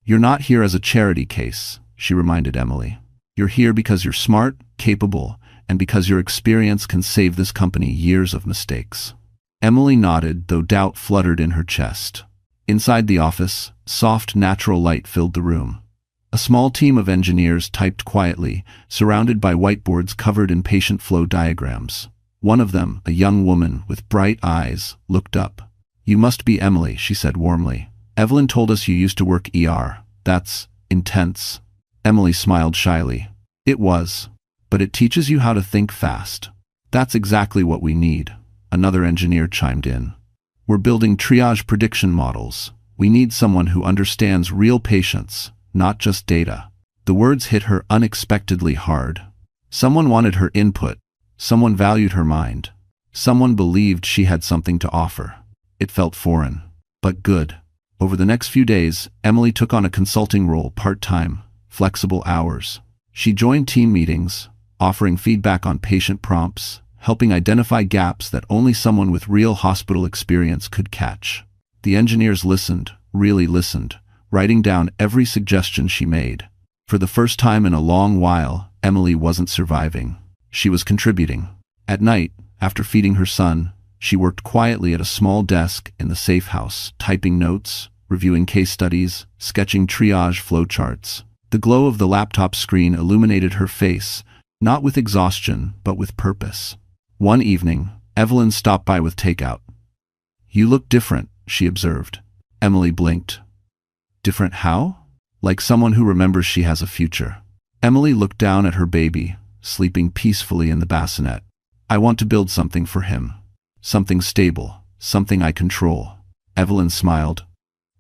You're not here as a charity case, she reminded Emily. You're here because you're smart, capable, and because your experience can save this company years of mistakes. Emily nodded, though doubt fluttered in her chest. Inside the office, soft, natural light filled the room. A small team of engineers typed quietly, surrounded by whiteboards covered in patient flow diagrams. One of them, a young woman with bright eyes, looked up. "You must be Emily," she said warmly. "Evelyn told us you used to work ER. That's intense." Emily smiled shyly. "It was. But it teaches you how to think fast." "That's exactly what we need," another engineer chimed in. "We're building triage prediction models. We need someone who understands real patients, not just data." The words hit her unexpectedly hard. Someone wanted her input. Someone valued her mind. Someone believed she had something to offer. It felt foreign, but good. Over the next few days, Emily took on a consulting role part-time, flexible hours. She joined team meetings, offering feedback on patient prompts, helping identify gaps that only someone with real hospital experience could catch. The engineers listened, really listened, writing down every suggestion she made. For the first time in a long while, Emily wasn't surviving. She was contributing. At night, after feeding her son, she worked quietly at a small desk in the safe house, typing notes, reviewing case studies, sketching triage flowcharts. The glow of the laptop screen illuminated her face, not with exhaustion, but with purpose. One evening, Evelyn stopped by with takeout. "You look different," she observed. Emily blinked. "Different how?" "Like someone who remembers she has a future." Emily looked down at her baby, sleeping peacefully in the bassinet. "I want to build something for him. Something stable, something I control." Evelyn smiled.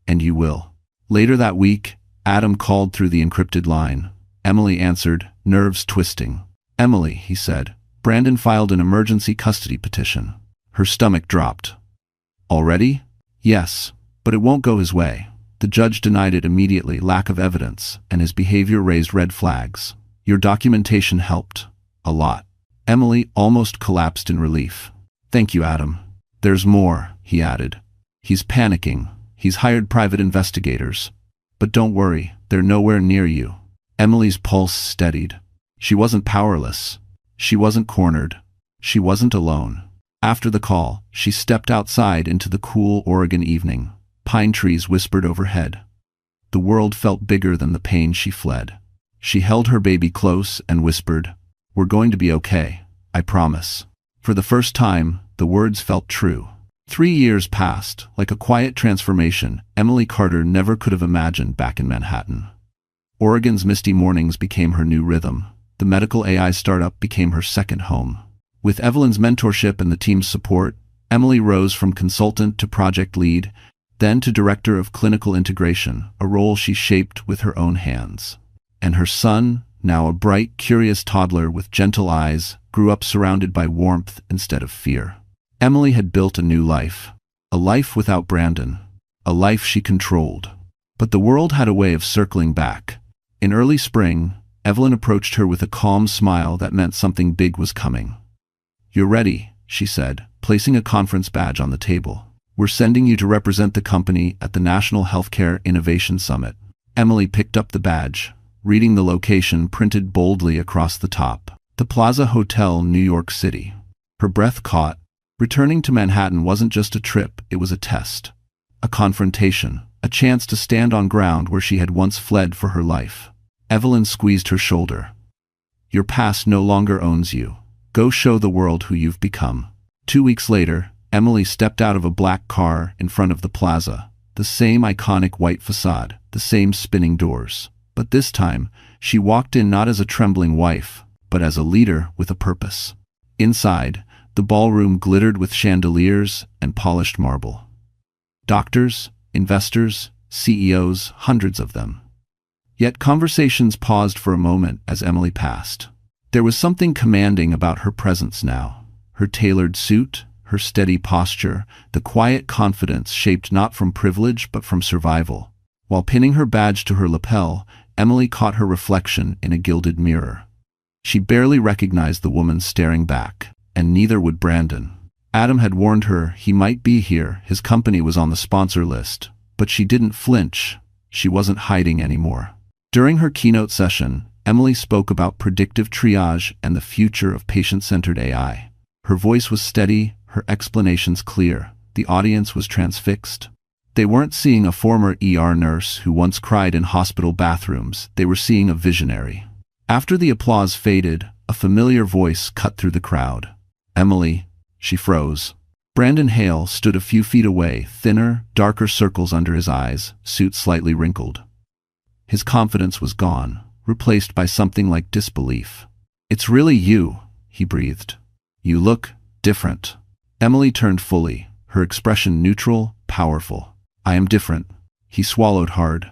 "And you will." Later that week, Adam called through the encrypted line. Emily answered, nerves twisting. "Emily," he said, "Brandon filed an emergency custody petition." Her stomach dropped. "Already?" "Yes, but it won't go his way. The judge denied it immediately, lack of evidence, and his behavior raised red flags. Your documentation helped. A lot." Emily almost collapsed in relief. "Thank you, Adam." "There's more," he added. "He's panicking. He's hired private investigators. But don't worry, they're nowhere near you." Emily's pulse steadied. She wasn't powerless. She wasn't cornered. She wasn't alone. After the call, she stepped outside into the cool Oregon evening. Pine trees whispered overhead. The world felt bigger than the pain she fled. She held her baby close and whispered, "We're going to be okay, I promise." For the first time, the words felt true. 3 years passed, like a quiet transformation Emily Carter never could have imagined back in Manhattan. Oregon's misty mornings became her new rhythm. The medical AI startup became her second home. With Evelyn's mentorship and the team's support, Emily rose from consultant to project lead, then to director of clinical integration, a role she shaped with her own hands. And her son, now a bright, curious toddler with gentle eyes, grew up surrounded by warmth instead of fear. Emily had built a new life. A life without Brandon. A life she controlled. But the world had a way of circling back. In early spring, Evelyn approached her with a calm smile that meant something big was coming. "You're ready," she said, placing a conference badge on the table. "We're sending you to represent the company at the National Healthcare Innovation Summit." Emily picked up the badge, reading the location printed boldly across the top. The Plaza Hotel, New York City. Her breath caught. Returning to Manhattan wasn't just a trip, it was a test. A confrontation. A chance to stand on ground where she had once fled for her life. Evelyn squeezed her shoulder. "Your past no longer owns you. Go show the world who you've become." 2 weeks later, Emily stepped out of a black car in front of the plaza. The same iconic white facade, the same spinning doors. But this time, she walked in not as a trembling wife, but as a leader with a purpose. Inside, the ballroom glittered with chandeliers and polished marble. Doctors, investors, CEOs, hundreds of them. Yet conversations paused for a moment as Emily passed. There was something commanding about her presence now. Her tailored suit, her steady posture, the quiet confidence shaped not from privilege but from survival. While pinning her badge to her lapel, Emily caught her reflection in a gilded mirror. She barely recognized the woman staring back, and neither would Brandon. Adam had warned her he might be here, his company was on the sponsor list, but she didn't flinch. She wasn't hiding anymore. During her keynote session, Emily spoke about predictive triage and the future of patient-centered AI. Her voice was steady, her explanations clear. The audience was transfixed. They weren't seeing a former ER nurse who once cried in hospital bathrooms. They were seeing a visionary. After the applause faded, a familiar voice cut through the crowd. "Emily." She froze. Brandon Hale stood a few feet away, thinner, darker circles under his eyes, suit slightly wrinkled. His confidence was gone, replaced by something like disbelief. "It's really you," he breathed. "You look different." Emily turned fully, her expression neutral, powerful. "I am different." He swallowed hard.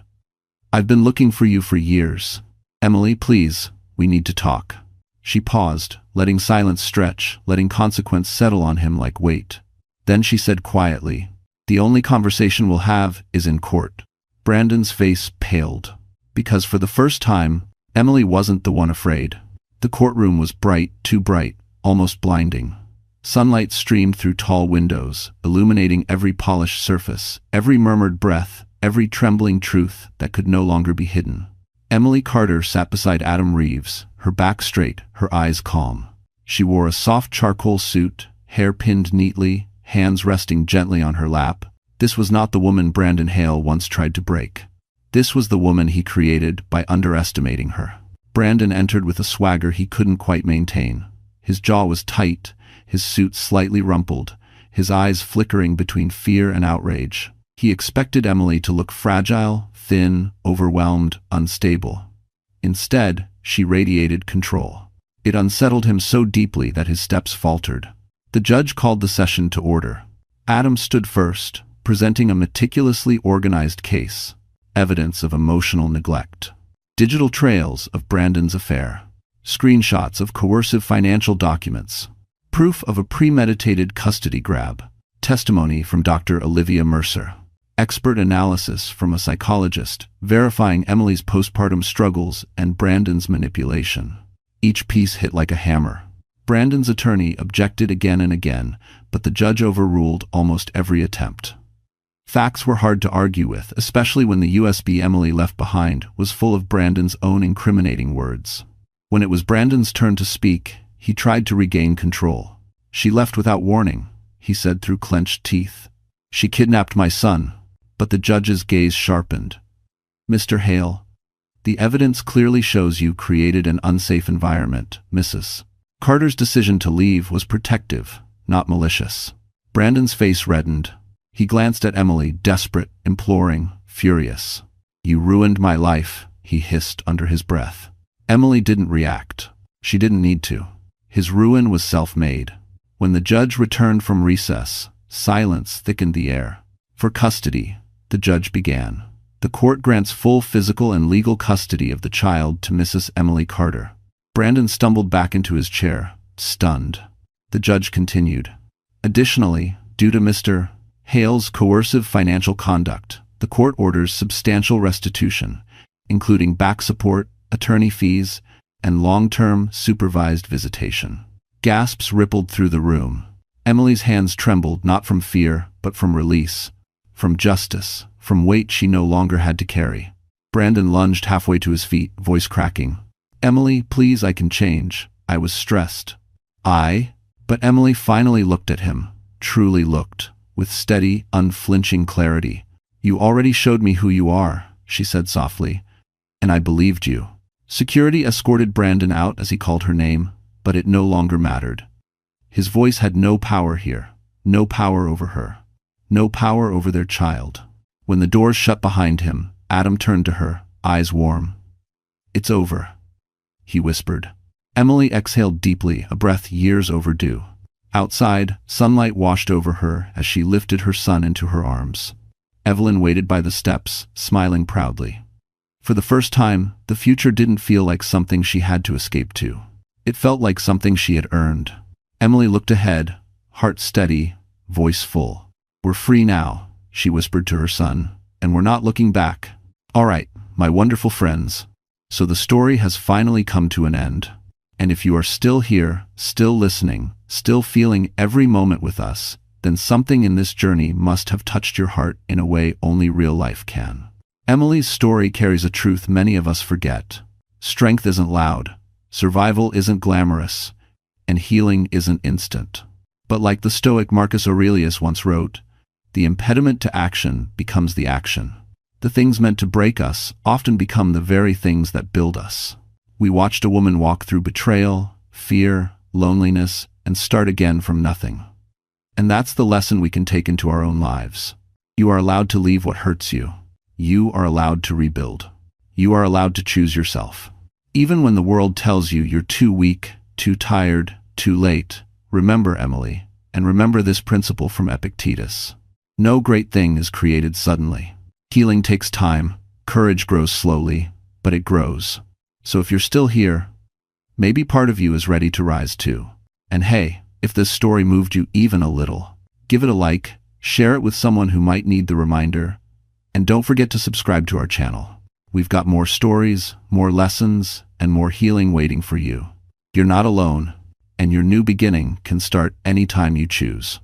"I've been looking for you for years. Emily, please, we need to talk." She paused, letting silence stretch, letting consequence settle on him like weight. Then she said quietly, "The only conversation we'll have is in court." Brandon's face paled. Because for the first time, Emily wasn't the one afraid. The courtroom was bright, too bright, almost blinding. Sunlight streamed through tall windows, illuminating every polished surface, every murmured breath, every trembling truth that could no longer be hidden. Emily Carter sat beside Adam Reeves, her back straight, her eyes calm. She wore a soft charcoal suit, hair pinned neatly, hands resting gently on her lap. This was not the woman Brandon Hale once tried to break. This was the woman he created by underestimating her. Brandon entered with a swagger he couldn't quite maintain. His jaw was tight, his suit slightly rumpled, his eyes flickering between fear and outrage. He expected Emily to look fragile, thin, overwhelmed, unstable. Instead, she radiated control. It unsettled him so deeply that his steps faltered. The judge called the session to order. Adam stood first, presenting a meticulously organized case, evidence of emotional neglect, digital trails of Brandon's affair, screenshots of coercive financial documents, proof of a premeditated custody grab, testimony from Dr. Olivia Mercer, expert analysis from a psychologist verifying Emily's postpartum struggles and Brandon's manipulation. Each piece hit like a hammer. Brandon's attorney objected again and again, but the judge overruled almost every attempt. Facts were hard to argue with, especially when the USB Emily left behind was full of Brandon's own incriminating words. When it was Brandon's turn to speak, he tried to regain control. "She left without warning," he said through clenched teeth. "She kidnapped my son." But the judge's gaze sharpened. "Mr. Hale, the evidence clearly shows you created an unsafe environment, Mrs. Carter's decision to leave was protective, not malicious." Brandon's face reddened. He glanced at Emily, desperate, imploring, furious. "You ruined my life," he hissed under his breath. Emily didn't react. She didn't need to. His ruin was self-made. When the judge returned from recess, silence thickened the air. "For custody," the judge began. "The court grants full physical and legal custody of the child to Mrs. Emily Carter." Brandon stumbled back into his chair, stunned. The judge continued. "Additionally, due to Mr. Hale's coercive financial conduct, the court orders substantial restitution, including back support, attorney fees, and long-term supervised visitation." Gasps rippled through the room. Emily's hands trembled not from fear, but from release, from justice, from weight she no longer had to carry. Brandon lunged halfway to his feet, voice cracking. "Emily, please, I can change. I was stressed." But Emily finally looked at him, truly looked, with steady, unflinching clarity. "You already showed me who you are," she said softly, "and I believed you." Security escorted Brandon out as he called her name, but it no longer mattered. His voice had no power here, no power over her, no power over their child. When the doors shut behind him, Adam turned to her, eyes warm. "It's over," he whispered. Emily exhaled deeply, a breath years overdue. Outside, sunlight washed over her as she lifted her son into her arms. Evelyn waited by the steps, smiling proudly. For the first time, the future didn't feel like something she had to escape to. It felt like something she had earned. Emily looked ahead, heart steady, voice full. "We're free now," she whispered to her son, "and we're not looking back. All right, my wonderful friends. So the story has finally come to an end. And if you are still here, still listening, still feeling every moment with us, then something in this journey must have touched your heart in a way only real life can." Emily's story carries a truth many of us forget. Strength isn't loud, survival isn't glamorous, and healing isn't instant. But like the Stoic Marcus Aurelius once wrote, The impediment to action becomes the action. The things meant to break us often become the very things that build us. We watched a woman walk through betrayal, fear, loneliness, and start again from nothing. And that's the lesson we can take into our own lives. You are allowed to leave what hurts you. You are allowed to rebuild. You are allowed to choose yourself. Even when the world tells you you're too weak, too tired, too late, remember, Emily, and remember this principle from Epictetus. No great thing is created suddenly. Healing takes time, courage grows slowly, but it grows. So if you're still here, maybe part of you is ready to rise too. And hey, if this story moved you even a little, give it a like, share it with someone who might need the reminder, and don't forget to subscribe to our channel. We've got more stories, more lessons, and more healing waiting for you. You're not alone, and your new beginning can start anytime you choose.